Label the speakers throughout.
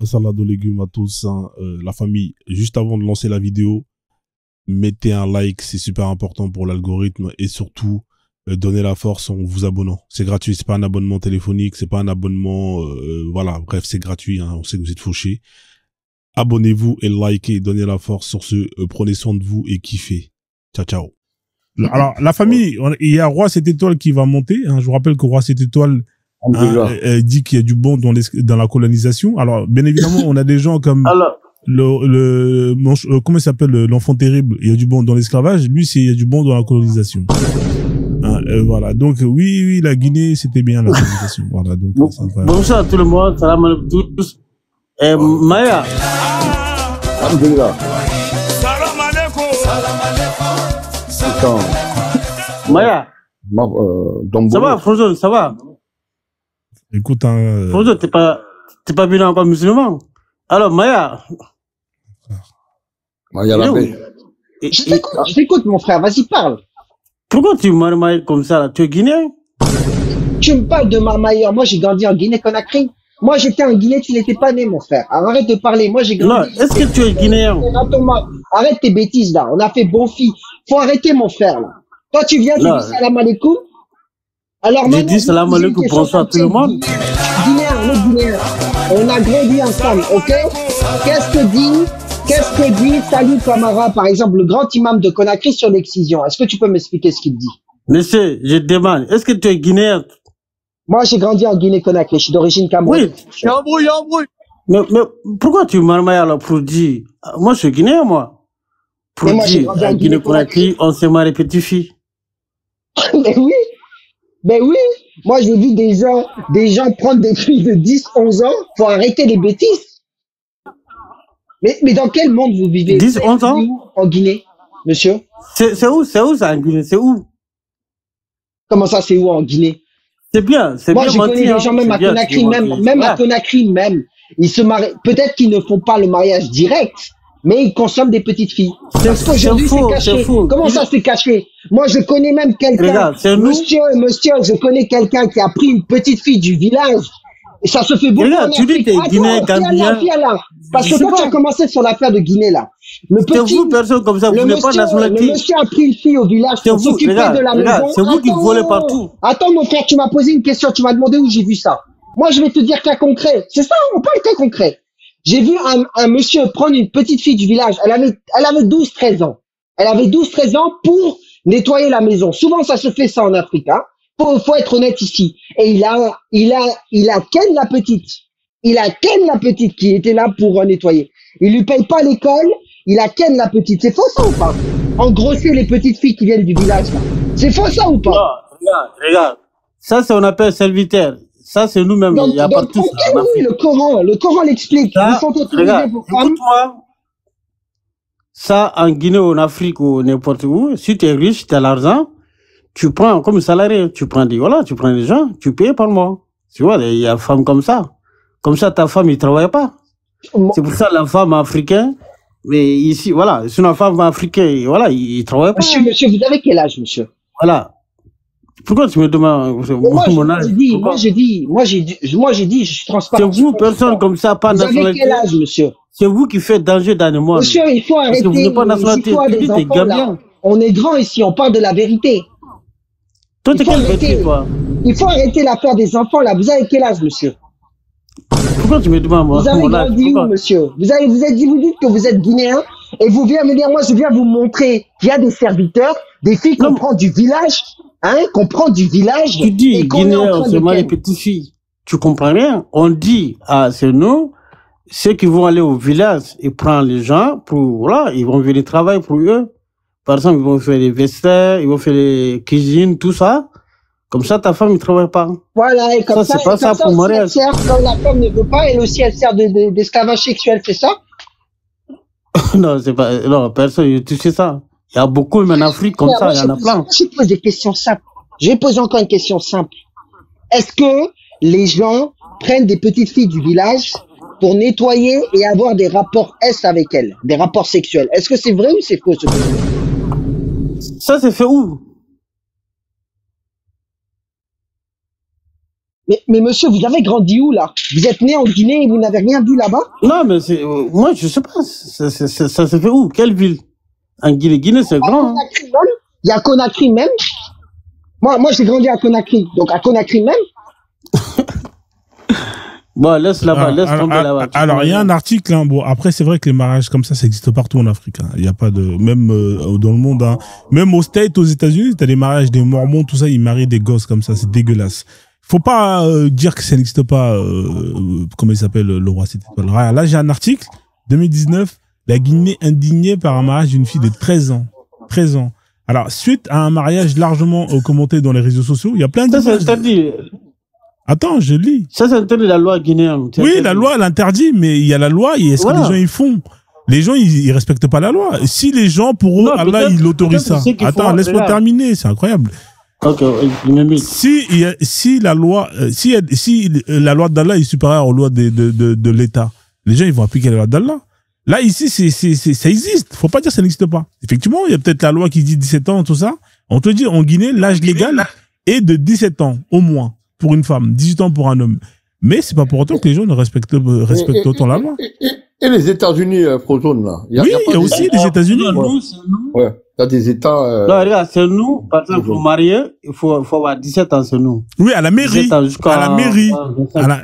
Speaker 1: Salade aux légumes à tous, hein. La famille, juste avant de lancer la vidéo, mettez un like, c'est super important pour l'algorithme et surtout, donnez la force en vous abonnant. C'est gratuit, c'est pas un abonnement téléphonique, c'est pas un abonnement, voilà, bref, c'est gratuit, hein, on sait que vous êtes fauchés. Abonnez-vous et likez, donnez la force sur ce, prenez soin de vous et kiffez. Ciao, ciao. Alors, la famille, il y a Roi Cette Étoile qui va monter, hein. Je vous rappelle que Roi Cette Étoile, dit qu'il y a du bon dans la colonisation. Alors, bien évidemment, on a des gens comme comment il s'appelle, l'enfant terrible. Il y a du bon dans l'esclavage. Lui, il y a du bon dans la colonisation. Hein, voilà. Donc, oui, la Guinée, c'était bien la colonisation. Voilà. Donc,
Speaker 2: bonjour à tout le monde. Salam alaikum tous. Maya.
Speaker 3: Alhamdulillah.
Speaker 4: Salam alaikum.
Speaker 2: Maya. Ça va, Franjo, ça va?
Speaker 1: Écoute,
Speaker 2: Franjo, t'es pas bien encore musulman. Alors, Maya.
Speaker 3: Maya Labé.
Speaker 5: Je t'écoute, mon frère, vas-y, parle.
Speaker 2: Pourquoi tu marmailles comme ça, là? Tu es guinéen?
Speaker 5: Tu me parles de marmailleur. Moi, j'ai grandi en Guinée-Conakry. Moi, j'étais en Guinée, tu n'étais pas né, mon frère. Alors, arrête de parler. Moi, j'ai grandi.
Speaker 2: Non, est-ce que tu es guinéen?
Speaker 5: Arrête tes bêtises, là. On a fait bon fille. Faut arrêter, mon frère, là. Toi, tu viens, tu dis salam alaikum. Alors,
Speaker 2: j'ai dit salam alaikum, bonsoir à tout le monde.
Speaker 5: Guinéen. On a grandi ensemble, ok? Qu'est-ce que dit Salut Kamara, par exemple, le grand imam de Conakry sur l'excision? Est-ce que tu peux m'expliquer ce qu'il dit?
Speaker 2: Monsieur, je demande, est-ce que tu es guinéen?
Speaker 5: Moi, j'ai grandi en Guinée-Conakry, je suis d'origine camerounaise.
Speaker 2: Oui. Embrouille. Mais pourquoi tu marmailles alors pour dire? Moi, je suis guinéen, moi. Pour dire, en Guinée-Conakry, on s'est marié petit fille.
Speaker 5: Mais oui. Moi, j'ai vu des gens prendre des filles de 10, 11 ans. Faut arrêter les bêtises. Mais dans quel monde vous vivez?
Speaker 2: 10, 11 ans?
Speaker 5: En Guinée, monsieur?
Speaker 2: C'est où ça en Guinée? C'est où?
Speaker 5: Comment ça, c'est où en Guinée?
Speaker 2: C'est bien.
Speaker 5: Moi, je connais des gens, même à Conakry, à Conakry, même. Ils se marient. Peut-être qu'ils ne font pas le mariage direct, mais ils consomment des petites filles. Parce qu'aujourd'hui, c'est caché. Comment ça, c'est caché? Moi, je connais même quelqu'un. Monsieur, je connais quelqu'un qui a pris une petite fille du village. Et ça se fait beaucoup.
Speaker 2: Regarde, tu dis que t'es Guinée, Gambien.
Speaker 5: Parce que toi, tu as commencé sur l'affaire de Guinée, là.
Speaker 2: C'est vous, personne comme ça, vous voulez pas la nationalité.
Speaker 5: Le monsieur a pris une fille au village pour s'occuper de la maison.
Speaker 2: C'est vous qui volez partout.
Speaker 5: Attends, mon frère, tu m'as posé une question, tu m'as demandé où j'ai vu ça. Moi, je vais te dire cas concret. C'est ça, on parle cas concret. J'ai vu un monsieur prendre une petite fille du village. Elle avait 12, 13 ans. Elle avait 12, 13 ans pour nettoyer la maison. Souvent, ça se fait ça en Afrique, hein. Faut être honnête ici. Et il a ken la petite. Il a ken la petite qui était là pour nettoyer. Il lui paye pas l'école. Il a ken la petite. C'est faux ça ou pas? Engrosser les petites filles qui viennent du village là. C'est faux ça ou pas?
Speaker 2: Non, regarde. Ça, c'est on appelle serviteur. Ça, c'est nous-mêmes. Il n'y a pas tout ça.
Speaker 5: Oui, le Coran l'explique.
Speaker 2: Regarde, écoute-moi. Ça, en Guinée, en Afrique ou n'importe où, si tu es riche, tu as l'argent, tu prends comme salarié, tu prends des gens, tu payes par mois. Tu vois, il y a des femmes comme ça. Comme ça, ta femme, il travaille pas. C'est pour ça, la femme africaine, mais ici, voilà, c'est une femme africaine, voilà, il travaille pas.
Speaker 5: Monsieur, vous avez quel âge, monsieur?
Speaker 2: Voilà. Pourquoi tu me demandes mon âge?
Speaker 5: Moi, j'ai dit, je suis transparent.
Speaker 2: C'est vous, personne comme ça, pas nationalité.
Speaker 5: Vous avez quel âge, monsieur?
Speaker 2: C'est vous qui faites danger dans le monde.
Speaker 5: Monsieur, il faut arrêter.
Speaker 2: Parce que vous n'êtes pas nationalité. Tu dis, t'es Gambien.
Speaker 5: On est grand ici, on parle de la vérité.
Speaker 2: Toi, t'es quelle vérité, toi?
Speaker 5: Il faut arrêter l'affaire des enfants, là. Vous avez quel âge, monsieur?
Speaker 2: Pourquoi tu me demandes, moi?
Speaker 5: Vous avez grandi où, monsieur? Vous dites que vous êtes guinéen, et vous venez me dire, moi, je viens vous montrer qu'il y a des serviteurs, des filles qu'on prend du village, qu'on prend du village.
Speaker 2: Tu dis, guinéen, c'est mal les petites filles. Tu comprends rien? On dit, c'est nous, ceux qui vont aller au village, ils prennent les gens voilà, ils vont venir travailler pour eux. Par exemple, ils vont faire les vestiaires, ils vont faire les cuisines, tout ça. Comme ça, ta femme ne travaille pas.
Speaker 5: Voilà, et comme ça,
Speaker 2: c'est pas ça pour mariage.
Speaker 5: Quand la femme ne veut pas, elle aussi, elle sert d'esclavage sexuel, c'est ça?
Speaker 2: Non, c'est pas, non, personne, tu sais ça. Il y a beaucoup, même en Afrique, comme ça, il y en a plein.
Speaker 5: Je pose des questions simples. Je vais poser encore une question simple. Est-ce que les gens prennent des petites filles du village pour nettoyer et avoir des rapports S avec elles, des rapports sexuels? Est-ce que c'est vrai ou c'est faux, ce que
Speaker 2: ça, c'est fait où?
Speaker 5: mais monsieur, vous avez grandi où, là? Vous êtes né en Guinée et vous n'avez rien vu là-bas?
Speaker 2: Non, mais moi, je sais pas. Ça se fait où? Quelle ville? En Guinée. Guinée, c'est grand. Hein.
Speaker 5: Il y a Conakry même. Moi, j'ai grandi à Conakry. Donc, à Conakry même.
Speaker 2: Bon, laisse là-bas, laisse tomber là-bas.
Speaker 1: Alors, il y a un article, hein, bon, après, c'est vrai que les mariages comme ça existe partout en Afrique, hein. Il y a pas de, même, dans le monde, hein. Même aux States, aux États-Unis, t'as des mariages des Mormons, tout ça, ils marient des gosses comme ça, c'est dégueulasse. Faut pas, dire que ça n'existe pas, comment il s'appelle, le roi, c'était pas le roi. Là, j'ai un article, 2019, la Guinée indignée par un mariage d'une fille de 13 ans. 13 ans. Alors, suite à un mariage largement commenté dans les réseaux sociaux, il y a plein de...
Speaker 2: Ça, c'est interdit.
Speaker 1: Attends, je lis.
Speaker 2: Ça, c'est interdit, la loi guinéenne.
Speaker 1: Oui, la loi l'interdit, mais il y a la loi et est-ce que les gens ils font? Les gens, ils respectent pas la loi. Si les gens, pour eux, Allah, il autorise ça. Attends, laisse-moi terminer, c'est incroyable.
Speaker 2: Ok,
Speaker 1: si la loi, si la loi d'Allah est supérieure aux lois de l'État, les gens, ils vont appliquer la loi d'Allah. Là, ici, ça existe. Faut pas dire que ça n'existe pas. Effectivement, il y a peut-être la loi qui dit 17 ans, tout ça. On te dit, en Guinée, l'âge légal est de 17 ans, au moins, pour une femme, 18 ans pour un homme. Mais c'est pas pour autant que les gens ne respectent autant la loi.
Speaker 3: Et les États-Unis, Frozone, là.
Speaker 1: Oui, il y a aussi les États-Unis.
Speaker 3: Ouais. Il y a des États.
Speaker 2: Non, regarde, c'est nous, par exemple, pour marier, il faut avoir 17 ans, c'est nous.
Speaker 1: Oui, à la mairie. À la mairie.
Speaker 2: Voilà,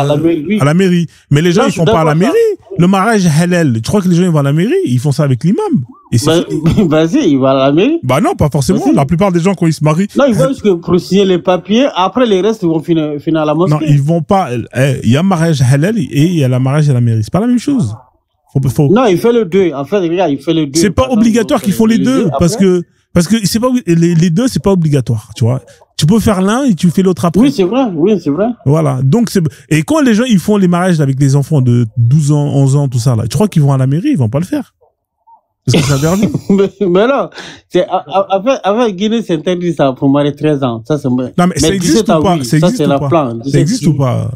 Speaker 2: à la mairie. Oui.
Speaker 1: À la mairie. Mais les gens, ils font pas à la mairie. Le mariage halal. Tu crois que les gens, ils vont à la mairie? Ils font ça avec l'imam. Et c'est fini.
Speaker 2: Vas-y, ils vont à la mairie.
Speaker 1: Bah non, pas forcément. La plupart des gens, quand ils se marient.
Speaker 2: Non, ils vont juste pour signer les papiers. Après, les restes, ils vont finir à la mosquée.
Speaker 1: Non, ils vont pas. Il y a un mariage halal et il y a le mariage à la mairie. C'est pas la même chose.
Speaker 2: Non, il fait le deux. En fait, regarde, il fait le deux.
Speaker 1: C'est pas obligatoire qu'ils font les deux, parce que c'est pas les deux, c'est pas obligatoire, tu vois. Tu peux faire l'un et tu fais l'autre après.
Speaker 2: Oui, c'est vrai. Oui, c'est vrai.
Speaker 1: Voilà. Donc et quand les gens ils font les mariages avec les enfants de 12 ans, 11 ans, tout ça là, tu crois qu'ils vont à la mairie, ils vont pas le faire. Parce que c'est interdit.
Speaker 2: mais non, avec Guinée, c'est interdit ça pour marier 13 ans. Ça c'est. Non,
Speaker 1: mais ça existe ou pas? Ça existe ou pas?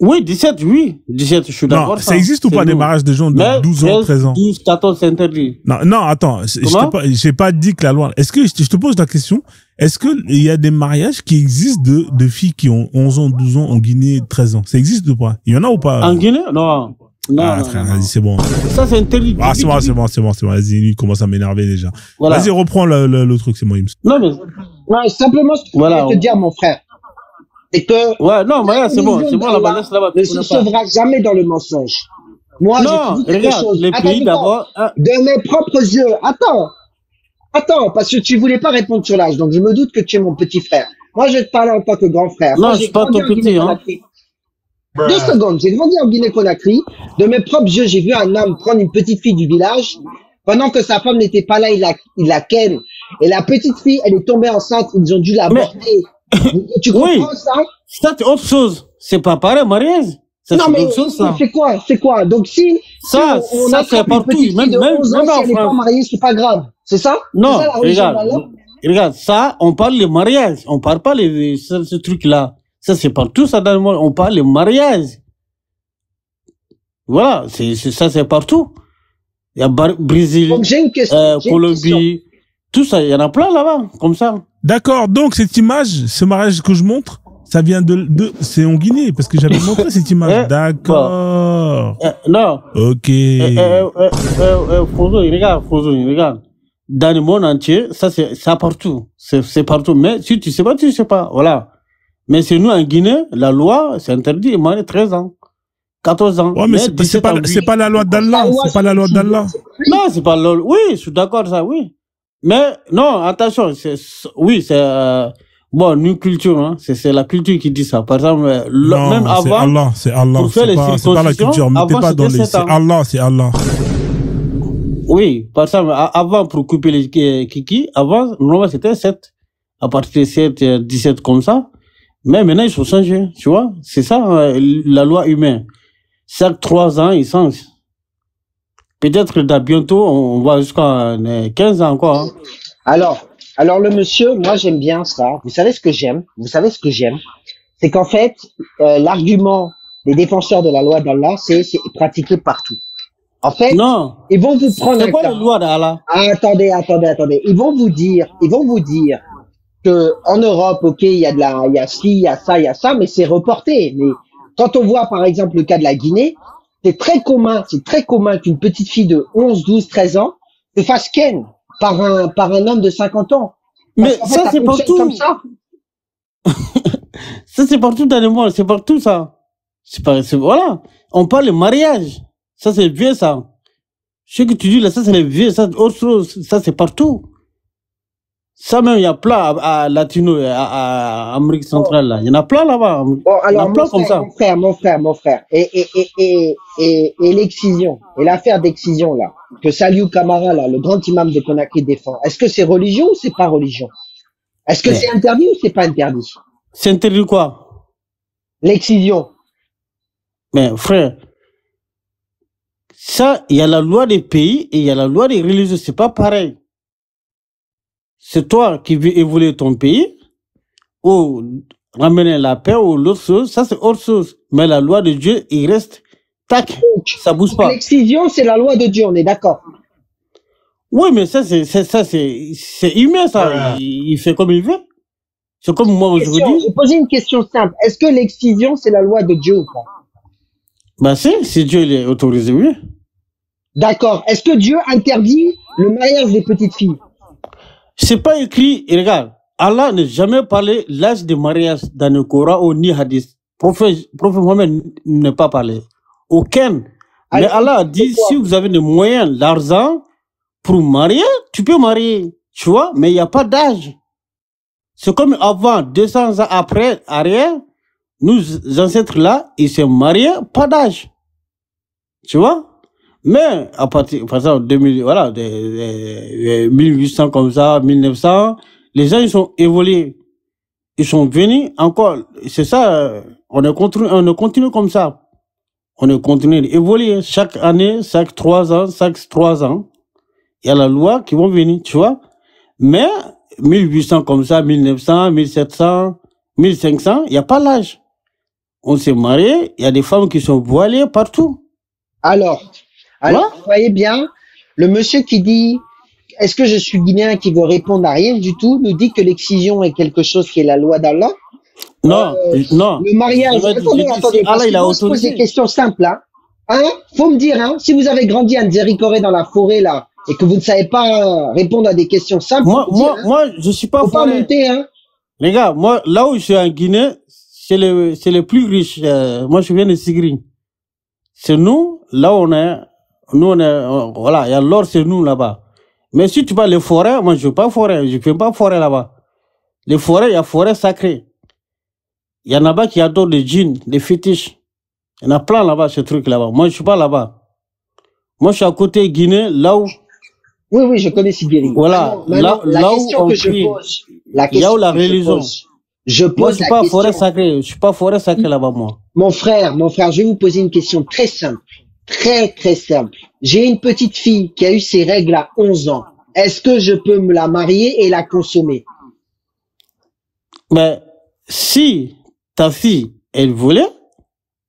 Speaker 2: Oui, 17, oui. 17, je suis d'accord.
Speaker 1: Non, ça existe ou pas des mariages de gens de 12 ans, 13 ans?
Speaker 2: 12, 14, c'est interdit.
Speaker 1: Non, attends. J'ai pas dit que la loi, est-ce que, je te pose la question, est-ce que il y a des mariages qui existent de filles qui ont 11 ans, 12 ans en Guinée, 13 ans? Ça existe ou pas? Il y en a ou pas?
Speaker 2: En Guinée? Non. Non,
Speaker 1: vas-y, c'est bon.
Speaker 2: Ça, c'est interdit.
Speaker 1: Ah, c'est bon. Vas-y, lui, il commence à m'énerver déjà.
Speaker 2: Voilà.
Speaker 1: Vas-y, reprends le truc, c'est moi, il me
Speaker 5: Non, mais simplement, ce que je voulais te dire, mon frère. Et que.
Speaker 2: Ouais, non, mais c'est bon, là-bas, laisse là-bas.
Speaker 5: Ne se sauvera jamais dans le mensonge. Moi,
Speaker 2: non,
Speaker 5: j'ai
Speaker 2: regarde,
Speaker 5: chose.
Speaker 2: les pays d'abord.
Speaker 5: De mes propres yeux. Attends, parce que tu voulais pas répondre sur l'âge, donc je me doute que tu es mon petit frère. Moi, je vais te parler en tant que grand frère.
Speaker 2: Non, je suis pas ton petit, hein.
Speaker 5: 2 secondes, j'ai grandi en Guinée-Conakry. De mes propres yeux, j'ai vu un homme prendre une petite fille du village. Pendant que sa femme n'était pas là, il la ken. Et la petite fille, elle est tombée enceinte, ils ont dû l'avorter. Tu comprends ça?
Speaker 2: Ça, c'est autre chose. C'est pas pareil, mariage.
Speaker 5: Non, mais c'est quoi? Donc
Speaker 2: ça c'est partout. Même en
Speaker 5: France. Si elle n'est pas mariée, c'est pas grave. C'est ça?
Speaker 2: Non, regarde, ça, on parle de mariage. On parle pas de ce truc-là. Ça, c'est partout, ça, dans le monde. On parle de mariage. Voilà, ça, c'est partout. Il y a Brésil, Colombie, tout ça, il y en a plein là-bas, comme ça.
Speaker 1: D'accord, donc cette image, ce mariage que je montre, ça vient c'est en Guinée, parce que j'avais montré cette image. D'accord.
Speaker 2: Non.
Speaker 1: Ok.
Speaker 2: Regarde. Dans le monde entier, ça, c'est partout. C'est partout. Mais si tu sais pas, tu sais pas. Voilà. Mais c'est nous, en Guinée, la loi, c'est interdit de marier 13 ans. 14 ans.
Speaker 1: Ouais, mais c'est pas la loi d'Allah. C'est pas la loi d'Allah.
Speaker 2: Non, c'est pas la loi. Oui, je suis d'accord, ça, oui. Mais, non, attention, c'est bon, une culture, hein. C'est la culture qui dit ça. Par exemple, même avant.
Speaker 1: C'est Allah. C'est pas la culture. Mettez pas dans les, c'est Allah.
Speaker 2: Oui, par exemple, avant, pour couper les kiki, avant, normalement, c'était 7. À partir de 7, 17 comme ça. Mais maintenant, ils sont changés, tu vois. C'est ça, la loi humaine. Chaque 3 ans, ils changent. Peut-être que bientôt, on va jusqu'à 15 ans encore. Hein.
Speaker 5: Alors le monsieur, moi j'aime bien ça. Vous savez ce que j'aime? C'est qu'en fait, l'argument des défenseurs de la loi d'Allah, c'est pratiqué partout. En fait,
Speaker 2: non.
Speaker 5: Ils vont vous prendre.
Speaker 2: C'est quoi la loi d'Allah?
Speaker 5: Attendez. Ils vont vous dire que en Europe, ok, il y a ci, il y a ça, mais c'est reporté. Mais quand on voit par exemple le cas de la Guinée, c'est très commun qu'une petite fille de 11, 12, 13 ans se fasse ken par un homme de 50 ans.
Speaker 2: Mais ça, c'est partout.
Speaker 5: Comme ça.
Speaker 2: Ça, c'est partout dans le monde, c'est partout ça. Voilà. On parle de mariage. Ça, c'est vieux, ça. Ce que tu dis là, ça, c'est le vieux, ça, autre chose. Ça, c'est partout. Ça, même, il y a plein à Latino, à Amérique centrale, là. Il y en a plein là-bas.
Speaker 5: Bon, alors,
Speaker 2: il y en a plein comme ça.
Speaker 5: Mon frère. Et l'excision. Et l'affaire d'excision, là. Que Saliou Camara, là, le grand imam de Conakry défend. Est-ce que c'est religion ou c'est pas religion? Est-ce que c'est interdit ou c'est pas interdit?
Speaker 2: C'est interdit quoi?
Speaker 5: L'excision.
Speaker 2: Mais frère, ça, il y a la loi des pays et il y a la loi des religions. C'est pas pareil. C'est toi qui veux évoluer ton pays ou ramener la paix ou l'autre chose. Ça, c'est autre chose. Mais la loi de Dieu, il reste tac. Ça bouge pas.
Speaker 5: L'excision, c'est la loi de Dieu, on est d'accord.
Speaker 2: Oui, mais ça, c'est humain, ça. Il fait comme il veut. C'est comme moi aujourd'hui.
Speaker 5: J'ai posé une question simple. Est-ce que l'excision, c'est la loi de Dieu ou pas?
Speaker 2: Ben si Dieu est autorisé, oui.
Speaker 5: D'accord. Est-ce que Dieu interdit le mariage des petites filles?
Speaker 2: C'est pas écrit, et regarde, Allah n'a jamais parlé l'âge de mariage dans le Coran ou ni hadith. Prophète Mohammed n'a pas parlé. Aucun. Mais Allah a dit, si vous avez des moyens, l'argent, pour marier, tu peux marier. Tu vois, mais il n'y a pas d'âge. C'est comme avant, 200 ans après, arrière, nous ancêtres là, ils se mariaient, pas d'âge. Tu vois? Mais à partir, par exemple, 2000, voilà, 1800 comme ça, 1900, les gens, ils sont évolués. Ils sont venus encore. C'est ça, on continue comme ça. On est continué d'évoluer chaque année, chaque 3 ans. Il y a la loi qui vont venir, tu vois. Mais 1800 comme ça, 1900, 1700, 1500, il n'y a pas l'âge. On s'est marié, il y a des femmes qui sont voilées partout.
Speaker 5: Alors, vous voyez bien, le monsieur qui dit, est-ce que je suis guinéen, qui veut répondre à rien du tout, nous dit que l'excision est quelque chose qui est la loi d'Allah.
Speaker 2: Non, non.
Speaker 5: Le mariage, attendez,
Speaker 2: Allah, il a
Speaker 5: je pose des questions simples, hein. Faut me dire, hein, si vous avez grandi à Nzerikoré dans la forêt, là, et que vous ne savez pas répondre à des questions simples,
Speaker 2: moi, je suis pas
Speaker 5: forêt. Pas monter, hein.
Speaker 2: Les gars, moi, là où je suis en Guinée, c'est les plus riches. Moi, je viens de Sigri. C'est nous, là où on est, voilà, il y a l'or, c'est nous là-bas. Mais si tu vas les forêts, moi, je veux pas forêt, je fais pas forêt là-bas. Les forêts, il y a forêt sacrée. Il y en a là-bas qui adorent les djinns, les fétiches. Il y en a plein là-bas, ce truc là-bas. Moi, je suis pas là-bas. Moi, je suis à côté Guinée, là où...
Speaker 5: Oui, je connais Sigiri.
Speaker 2: Voilà, là où
Speaker 5: que je pose, la question
Speaker 2: il y a où la religion. Moi, je suis pas forêt sacrée. Je suis pas forêt sacrée là-bas, moi.
Speaker 5: Mon frère, je vais vous poser une question très simple. Très simple. J'ai une petite fille qui a eu ses règles à 11 ans. Est-ce que je peux me la marier et la consommer?
Speaker 2: Mais si ta fille, elle voulait,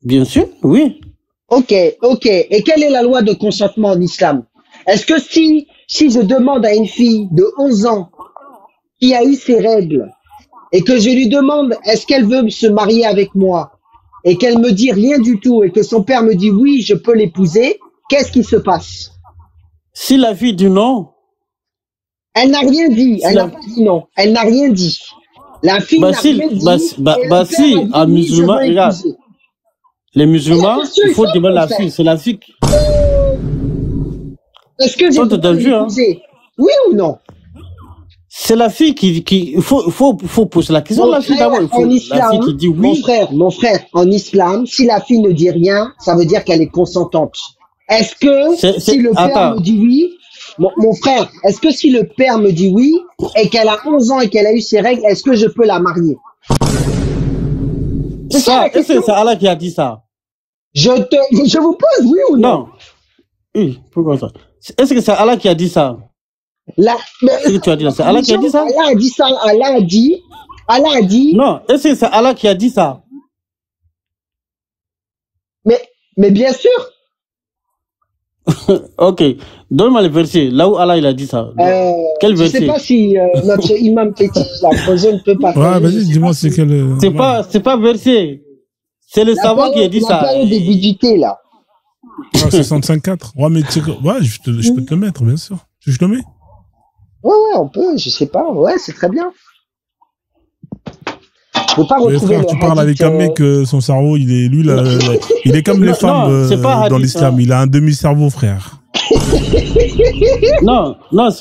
Speaker 2: bien sûr, oui.
Speaker 5: Ok. Et quelle est la loi de consentement en islam? Est-ce que si je demande à une fille de 11 ans qui a eu ses règles et que je lui demande est-ce qu'elle veut se marier avec moi et qu'elle me dit rien du tout et que son père me dit oui, je peux l'épouser, qu'est-ce qui se passe?
Speaker 2: Si la fille dit non.
Speaker 5: Elle n'a rien dit. Elle n'a pas dit non. Elle n'a rien dit. La fille n'a rien dit.
Speaker 2: Si, un musulman, regarde. Les musulmans, il faut demander la fille. C'est la fille qui...
Speaker 5: Est-ce que j'ai le droit de l'épouser? Oui ou non?
Speaker 2: C'est la fille qui il faut poser la question. La fille d'abord, la fille qui dit oui.
Speaker 5: Mon frère, en islam, si la fille ne dit rien, ça veut dire qu'elle est consentante. Est-ce que si le père me dit oui, mon frère, est-ce que si le père me dit oui et qu'elle a 11 ans et qu'elle a eu ses règles, est-ce que je peux la marier?
Speaker 2: C'est Allah qui a dit ça.
Speaker 5: Je vous pose oui ou non?
Speaker 2: Non. Oui, pourquoi ça? Est-ce que c'est Allah qui a dit ça?
Speaker 5: Ce
Speaker 2: que tu as dit là, c'est Allah qui a dit ça?
Speaker 5: Allah a dit ça, Allah a dit.
Speaker 2: Non, est-ce que c'est Allah qui a dit ça?
Speaker 5: Mais bien sûr.
Speaker 2: Ok, donne-moi le verset, là où Allah il a dit ça. Quel verset?
Speaker 5: Je sais pas si notre imam Petit, la ne peut pas.
Speaker 1: Ouais, vas-y, dis-moi c'est quel.
Speaker 2: C'est pas verset. C'est le savant qui a dit ça.
Speaker 5: La période des bidutés, là.
Speaker 1: 65-4. Ouais, mais ouais, je peux te le mettre, bien sûr. Tu veux que je le mets?
Speaker 5: Ouais, on peut, je sais pas. Ouais, c'est très bien. Faut pas retrouver
Speaker 1: frère, tu parles avec un mec, son cerveau, il est comme les femmes dans l'islam. Il a un demi-cerveau, frère.
Speaker 2: Non,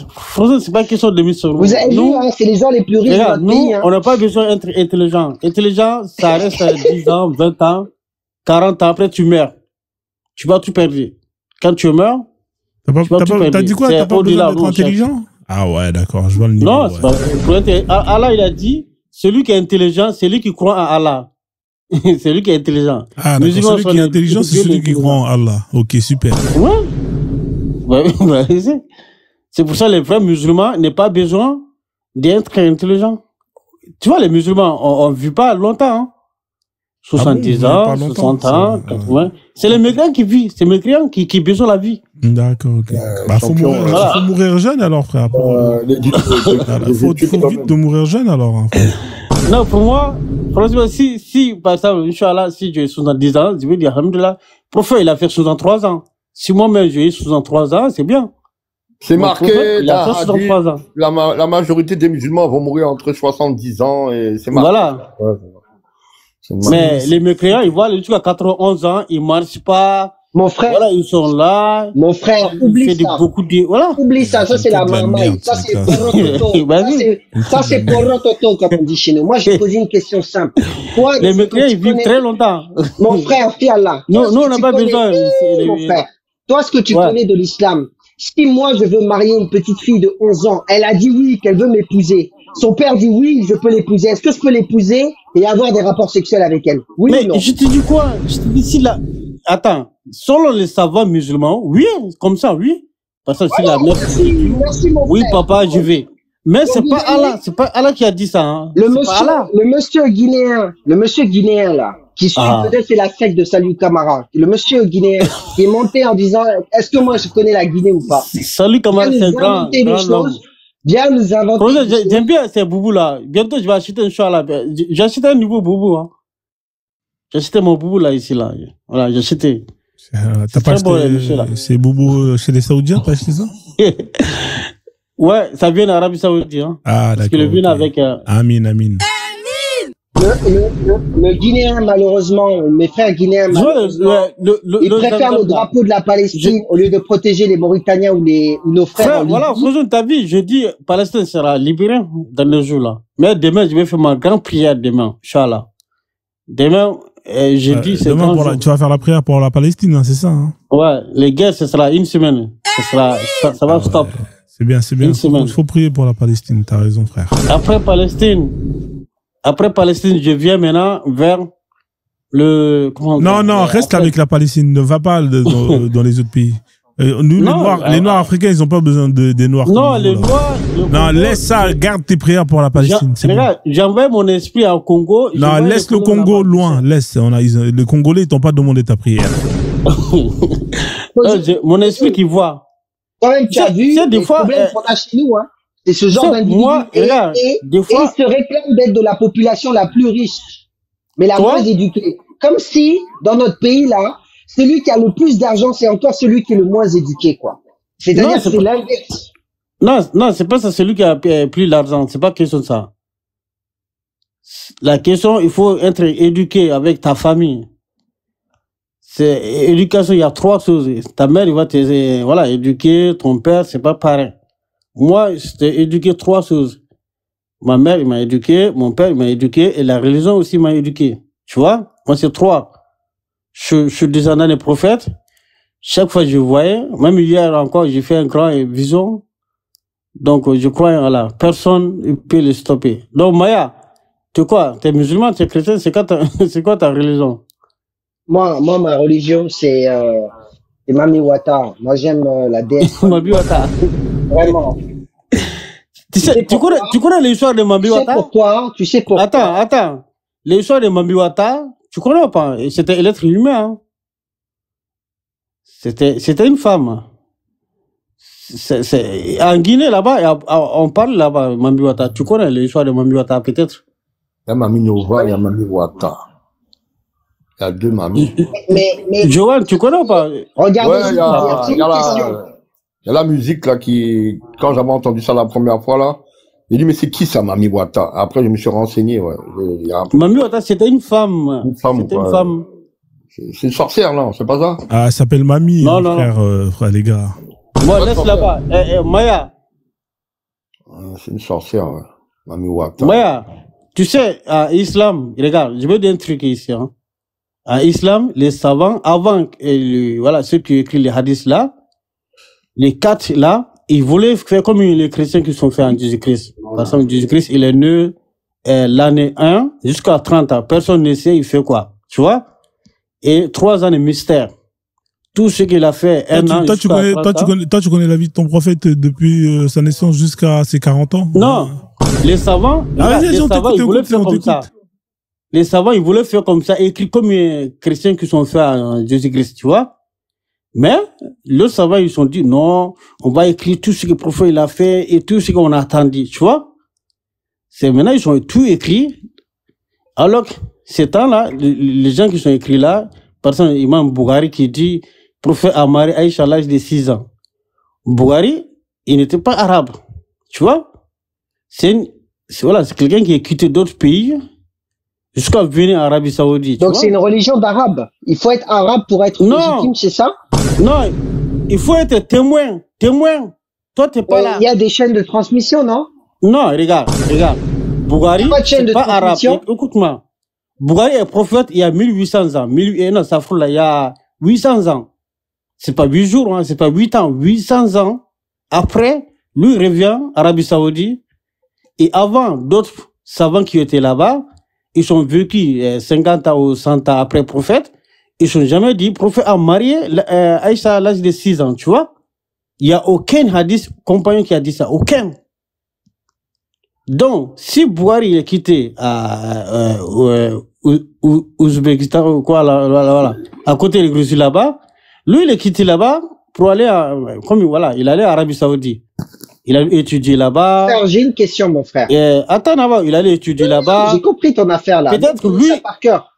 Speaker 2: François, c'est pas question de demi-cerveau.
Speaker 5: Vous avez vu, c'est les gens les plus riches de notre pays.
Speaker 2: On n'a pas besoin d'être intelligent. Intelligent, ça reste 10 ans, 20 ans, 40 ans, après tu meurs. Tu vas tout perdre. Quand tu meurs,
Speaker 1: t'as dit quoi? T'as pas besoin d'être intelligent? Ah ouais, d'accord, je vois le niveau.
Speaker 2: Non, c'est pas. Allah, il a dit, celui qui est intelligent, c'est lui qui croit en Allah. C'est lui qui est intelligent.
Speaker 1: Ah, d'accord, celui qui est intelligent, c'est celui qui croit en Allah. Ok, super.
Speaker 2: Ouais. C'est pour ça que les vrais musulmans n'ont pas besoin d'être intelligents. Tu vois, les musulmans, on ne vit pas longtemps. Hein. 70 ans, 60 ans, 80. C'est les mécréants qui vivent. C'est les mécréants qui besoin de la vie.
Speaker 1: D'accord, ok. Faut mourir jeune alors, frère. Faut vite de mourir jeune alors. Hein,
Speaker 2: non, pour moi, franchement, si, par exemple, Inch'Allah, si j'ai 70 ans, je vais dire, alhamdoulilah, prophète, il a fait 63 ans. Si moi-même j'ai 63 ans, c'est bien.
Speaker 3: C'est marqué,
Speaker 2: il a fait 63 ans.
Speaker 3: La majorité des musulmans vont mourir entre 70 ans et c'est marqué.
Speaker 2: Voilà. Ouais, mais les mécréants, ils voient jusqu'à 91 ans, ils marchent pas.
Speaker 5: Mon frère.
Speaker 2: Voilà, ils sont là.
Speaker 5: Mon frère, oublie ça.
Speaker 2: Voilà.
Speaker 5: Oublie ça, ça c'est la marmaille. Ça c'est Porototo. Ça c'est Porototo, comme on dit chez nous. Moi, j'ai posé une question simple. Toi,
Speaker 2: les mécréants, ils vivent très longtemps.
Speaker 5: Mon frère, fiallah.
Speaker 2: Non, on n'a pas besoin.
Speaker 5: Mon frère, toi, ce que tu connais de l'islam, si moi je veux marier une petite fille de 11 ans, elle a dit oui, qu'elle veut m'épouser. Son père dit oui, je peux l'épouser. Est-ce que je peux l'épouser et avoir des rapports sexuels avec elle? Oui ou non?
Speaker 2: Je te dis quoi? Je te dis si là. Attends, selon les savants musulmans, oui, comme ça, oui. Parce que si la mère
Speaker 5: merci, mon
Speaker 2: oui,
Speaker 5: frère.
Speaker 2: Papa, je vais. Mais c'est pas Allah, c'est pas Allah qui a dit ça. Hein.
Speaker 5: Le monsieur guinéen là, qui suit peut-être c'est la secte de Salut Camara. Le monsieur guinéen qui est monté en disant, est-ce que moi je connais la Guinée ou pas?
Speaker 2: Salut Camara, c'est un grand homme.
Speaker 5: Bien nous inventer.
Speaker 2: J'aime bien ces boubous là. Bientôt je vais acheter un chat là. J'ai acheté un nouveau boubou. Hein. J'ai acheté mon boubou là ici là. Voilà, j'ai acheté.
Speaker 1: T'as pas acheté ces boubous chez les Saoudiens, t'as acheté ça?
Speaker 2: Ouais, ça vient d'Arabie Saoudite. Hein.
Speaker 1: Ah d'accord.
Speaker 2: Parce que le vin avec.
Speaker 1: Amin.
Speaker 5: Le Guinéen, malheureusement, mes frères guinéens, ils préfèrent le drapeau de la Palestine au lieu de protéger les Mauritaniens ou nos frères.
Speaker 2: Voilà, François, t'as vu, je dis, Palestine sera libérée dans les jours là. Mais demain, je vais faire ma grande prière demain, Inch'Allah. Demain, je dis, c'est
Speaker 1: demain tu vas faire la prière pour la Palestine, hein, c'est ça, hein?
Speaker 2: Ouais, les guerres, ce sera une semaine. Ça va stop.
Speaker 1: C'est bien. Il faut prier pour la Palestine, t'as raison, frère. Après Palestine, je viens maintenant vers le... Non, reste avec la Palestine. Ne va pas dans les autres pays. Nous, les Noirs africains, ils n'ont pas besoin des Noirs.
Speaker 2: Non, les Noirs...
Speaker 1: Non, laisse ça. Garde tes prières pour la Palestine.
Speaker 2: Regarde, j'envoie mon esprit au Congo.
Speaker 1: Non, laisse le Congo loin. Laisse. Les Congolais, ils t'ont pas demandé ta prière.
Speaker 2: Mon esprit qui voit.
Speaker 5: Toi-même, tu as vu les problèmes qu'on a chez nous, hein. C'est ce genre d'individu. Et il se réclame d'être de la population la plus riche, mais la moins éduquée. Comme si, dans notre pays, là, celui qui a le plus d'argent, c'est encore celui qui est le moins éduqué, quoi. C'est-à-dire que c'est l'inverse.
Speaker 2: Non, c'est pas ça, celui qui a plus d'argent. C'est pas question de ça. La question, il faut être éduqué avec ta famille. C'est éducation, il y a 3 choses. Ta mère, il va éduquer, ton père, c'est pas pareil. Moi, j'étais éduqué 3 choses. Ma mère, il m'a éduqué, mon père, il m'a éduqué, et la religion aussi m'a éduqué. Tu vois? Moi, c'est 3. Je suis descendant des prophètes. Chaque fois que je voyais, même hier encore, j'ai fait un grand vision. Donc, je crois en Allah. Personne ne peut le stopper. Donc, Maya, tu es quoi? Tu es musulman, tu es chrétien, c'est quoi ta religion?
Speaker 5: Moi, ma religion, c'est Mami Wata. Moi, j'aime la déesse.
Speaker 2: Mami Wata.
Speaker 5: Vraiment.
Speaker 2: Tu connais l'histoire de Mami Wata?
Speaker 5: Tu sais pourquoi?
Speaker 2: Attends. L'histoire de Mami Wata, tu connais ou pas? C'était l'être humain. Hein? C'était une femme. En Guinée, là-bas, on parle là-bas, Mami Wata. Tu connais l'histoire de Mami Wata, peut-être?
Speaker 3: Il y a Mami Nova, il y a Mami Wata. Il y a deux mamies.
Speaker 5: Mais
Speaker 2: Johan, tu connais ou pas?
Speaker 5: regardez,
Speaker 3: Ouais, il y a la musique là qui, quand j'avais entendu ça la première fois là, j'ai dit mais c'est qui ça, Mami Wata? Après je me suis renseigné. Ouais.
Speaker 2: Mami Wata, c'était une femme. C'était une femme.
Speaker 3: C'est une sorcière là, c'est pas ça?
Speaker 1: Ah, elle s'appelle Mamie,
Speaker 2: non, non,
Speaker 1: frère, les gars.
Speaker 2: Moi, laisse là-bas. Maya.
Speaker 3: C'est une sorcière, ouais. Mami Wata.
Speaker 2: Maya, tu sais, à l'islam, regarde, je veux dire un truc ici. Hein. À l'islam, les savants, avant, voilà, ceux qui écrivent les hadiths là, les 4 là, ils voulaient faire comme les chrétiens qui sont faits en Jésus-Christ. Par exemple, Jésus-Christ, il est né l'année 1 jusqu'à 30 ans. Personne ne sait, il fait quoi. Tu vois? Et 3 ans de mystère. Tout ce qu'il a fait,
Speaker 1: Toi, tu connais la vie de ton prophète depuis sa naissance jusqu'à ses 40 ans?
Speaker 2: Non. Les savants, les savants, ils voulaient faire comme ça. Les savants, ils voulaient faire comme ça, écrit comme les chrétiens qui sont faits en Jésus-Christ, tu vois. Mais, les savants, ils se sont dit, non, on va écrire tout ce que le prophète il a fait et tout ce qu'on a attendu, tu vois. C'est maintenant, ils ont tout écrit. Alors que, ces temps-là, les gens qui sont écrits là, par exemple, Imam Bougari qui dit, prophète a marié Aïcha à l'âge de 6 ans. Bougari, il n'était pas arabe. Tu vois? C'est quelqu'un qui a quitté d'autres pays jusqu'à venir en Arabie Saoudite.
Speaker 5: Donc c'est une religion d'arabe. Il faut être arabe pour être légitime, c'est ça?
Speaker 2: Non, il faut être témoin. Témoin. Toi, t'es pas là.
Speaker 5: Il y a des chaînes de transmission, non?
Speaker 2: Non, regarde. Bougari, c'est pas arabe. Écoute-moi. Bougari est prophète il y a 1800 ans. Non, ça fout là, il y a 800 ans. C'est pas 8 jours, hein, c'est pas 8 ans. 800 ans après, lui revient en Arabie Saoudite. Et avant, d'autres savants qui étaient là-bas, ils sont vécus 50 ans ou 100 ans après prophète. Ils ne sont jamais dit, prophète a marié Aïcha à l'âge de 6 ans, tu vois. Il n'y a aucun hadith compagnon qui a dit ça. Aucun. Donc, si Bougari est quitté à Ouzbékistan ou quoi, voilà, à côté de Grossi là-bas, lui, il est quitté là-bas pour aller il allait à Arabie Saoudite. Il a étudié là-bas.
Speaker 5: J'ai une question, mon frère.
Speaker 2: Attends, d'abord, il allait étudier là-bas.
Speaker 5: J'ai compris ton affaire là.
Speaker 2: Peut-être lui.
Speaker 5: Par cœur.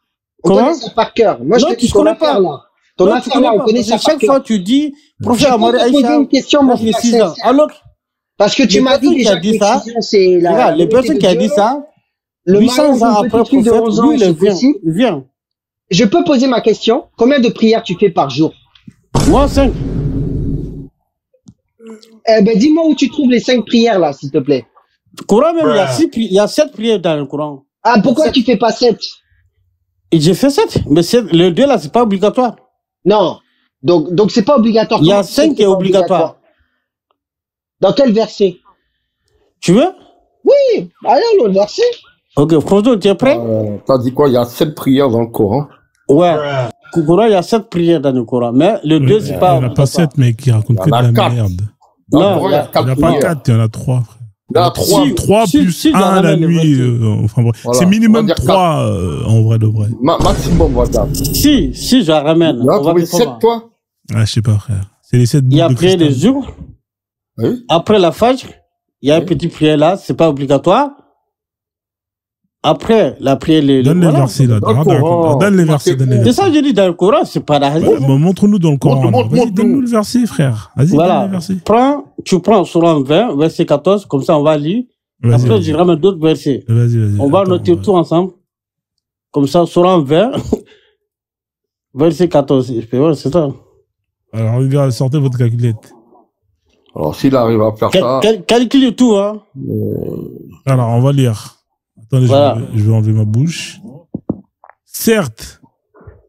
Speaker 5: On connaît ça par cœur. Moi, je te dis ton affaire là. Ton affaire là, on connaît ça par cœur.
Speaker 2: Chaque fois, tu dis, prophète a marié Aïcha.
Speaker 5: une question, mon frère.
Speaker 2: Alors,
Speaker 5: parce que tu m'as dit déjà que c'est la.
Speaker 2: Les personnes qui ont dit ça, 800 ans après prophète, lui, il vient.
Speaker 5: Je peux poser ma question? Combien de prières tu fais par jour?
Speaker 2: Moi, 5.
Speaker 5: Dis-moi où tu trouves les 5 prières là, s'il te plaît.
Speaker 2: Le Coran même, il y a 7 prières dans le Coran.
Speaker 5: Ah, pourquoi tu fais pas 7?
Speaker 2: Et j'ai fait 7, mais le 2 là, c'est pas obligatoire.
Speaker 5: Non. Donc c'est pas obligatoire.
Speaker 2: Il y a 5 qui est obligatoire.
Speaker 5: Dans quel verset?
Speaker 2: Tu veux?
Speaker 5: Oui, allons le verset.
Speaker 2: Ok, François, tu es prêt?
Speaker 3: T'as dit quoi? Il y a 7 prières dans le Coran?
Speaker 2: Ouais. Le Coran, il y a 7 prières dans le Coran, mais le 2, c'est pas.
Speaker 1: Il n'y en a pas 7, mais qui racontent que de la merde.
Speaker 2: Non,
Speaker 3: il y en a 4
Speaker 1: Il n'y en a pas 4, il y en a 3, frère.
Speaker 3: Il y en a 3.
Speaker 1: 3 plus 1 la nuit. Enfin bref.
Speaker 3: Voilà.
Speaker 1: C'est minimum 3 en vrai de vrai.
Speaker 3: Maximum, voilà.
Speaker 2: Si, je la ramène.
Speaker 3: Tu as trouvé 7, toi?
Speaker 1: Ah, je sais pas, frère. C'est les 7 bouts.
Speaker 2: Il y a prière des jours.
Speaker 3: Oui.
Speaker 2: Après la Fajr, il y a une petite prière là, c'est pas obligatoire. Après la prière,
Speaker 1: donne les versets là. Donne les versets.
Speaker 2: C'est ça que je dis dans le Coran, c'est pas la hadith.
Speaker 1: Montre-nous dans le Coran. Vas-y, donne-nous le verset, frère. Vas-y,
Speaker 2: voilà.
Speaker 1: donne le verset.
Speaker 2: Tu prends Sourate 20, verset 14, comme ça on va lire. Après, je ramène d'autres versets.
Speaker 1: Vas-y.
Speaker 2: On va noter tout ensemble. Comme ça, Sourate 20, verset 14. C'est ça.
Speaker 1: Alors, les gars, sortez votre calculette.
Speaker 3: Alors, s'il arrive à faire ça...
Speaker 2: Calcule tout, hein.
Speaker 1: Alors, on va lire. Attendez, voilà. Je vais enlever ma bouche. Certes,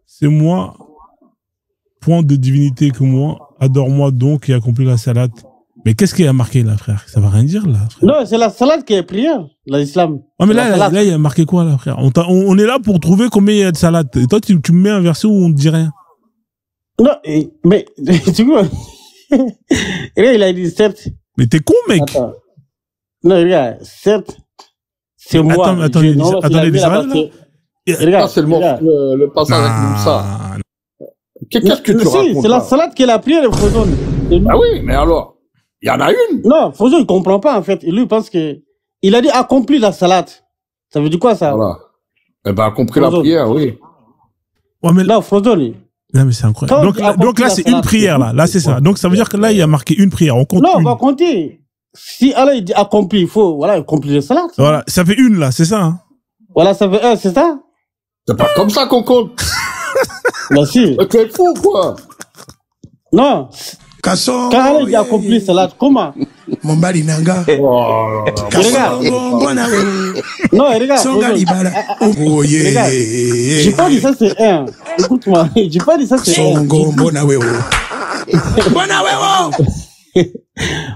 Speaker 1: c'est moi, point de divinité que moi, adore-moi donc et accomplis la salade. Mais qu'est-ce qu'il y a marqué là, frère? Ça va rien dire là, frère.
Speaker 2: Non, c'est la salade qui est prière, l'islam.
Speaker 1: Ah, mais là, il y a marqué quoi là, frère? On est là pour trouver combien il y a de salade. Et toi, tu me mets un verset où on ne dit rien.
Speaker 2: Non, mais, tu vois, il a dit certes.
Speaker 1: Mais t'es con, mec.
Speaker 2: Attends. Non, regarde, certes. C'est moi.
Speaker 1: Attendez, les salades
Speaker 3: là. C'est le passage avec Moussa. Qu'est-ce que tu racontes?
Speaker 2: C'est la salade qui est la prière, le Frodon.
Speaker 3: Ah oui, mais alors. Il y en a une.
Speaker 2: Non, Frozo, il comprend pas, en fait. Lui, il pense que... Il a dit accompli la salade. Ça veut dire quoi, ça?
Speaker 3: Voilà. Eh ben, compris la
Speaker 2: Frozo.
Speaker 3: prière, oui.
Speaker 1: Ouais, mais
Speaker 2: Non, Frozo, lui.
Speaker 1: non, mais c'est incroyable. Donc là, c'est une prière, là. Là, c'est ça. Donc, ça veut dire que là, il y a marqué une prière. On compte
Speaker 2: Non, on
Speaker 1: une.
Speaker 2: va compter. Si Allah, il dit accompli, il faut, voilà, accomplir la salade.
Speaker 1: Voilà. Ça fait une, là. C'est ça, hein.
Speaker 2: Voilà, ça fait un, c'est ça?
Speaker 3: C'est pas comme ça qu'on compte.
Speaker 2: Bah, si.
Speaker 3: Tu es fou, quoi.
Speaker 2: Non. Quand Allah, il dit accomplir la salade, comment?
Speaker 6: Mon bali nanga.
Speaker 2: Regarde. Non, regarde.
Speaker 6: Oh yeah.
Speaker 2: J'ai pas dit ça, c'est un. Écoute-moi. J'ai pas dit ça, c'est un.
Speaker 6: Songo mbona wewe.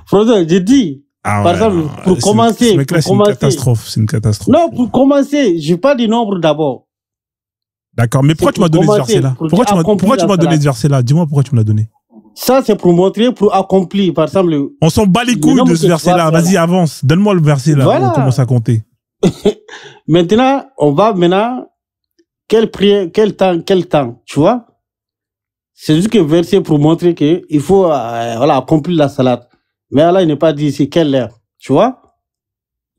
Speaker 2: Frozo, j'ai dit.
Speaker 1: Ah
Speaker 2: Par
Speaker 1: ouais,
Speaker 2: exemple,
Speaker 1: non,
Speaker 2: pour commencer.
Speaker 1: Ce mec-là, c'est une catastrophe. C'est une catastrophe.
Speaker 2: Non, pour commencer, j'ai pas dit nombre d'abord.
Speaker 1: D'accord. Mais pourquoi tu m'as donné ce verset-là? Pourquoi tu m'as donné ce verset-là? Dis-moi pourquoi tu me l'as donné.
Speaker 2: Ça, c'est pour montrer, pour accomplir. Par exemple,
Speaker 1: On s'en bat les couilles de ce verset-là. Vas-y, avance. Donne-moi le verset là.
Speaker 2: Voilà.
Speaker 1: On commence à compter.
Speaker 2: Maintenant, on va quelle prière, quel temps, tu vois? C'est juste que verset pour montrer que il faut, voilà, accomplir la salade. Mais Allah, il n'est pas dit c'est quelle heure, tu vois?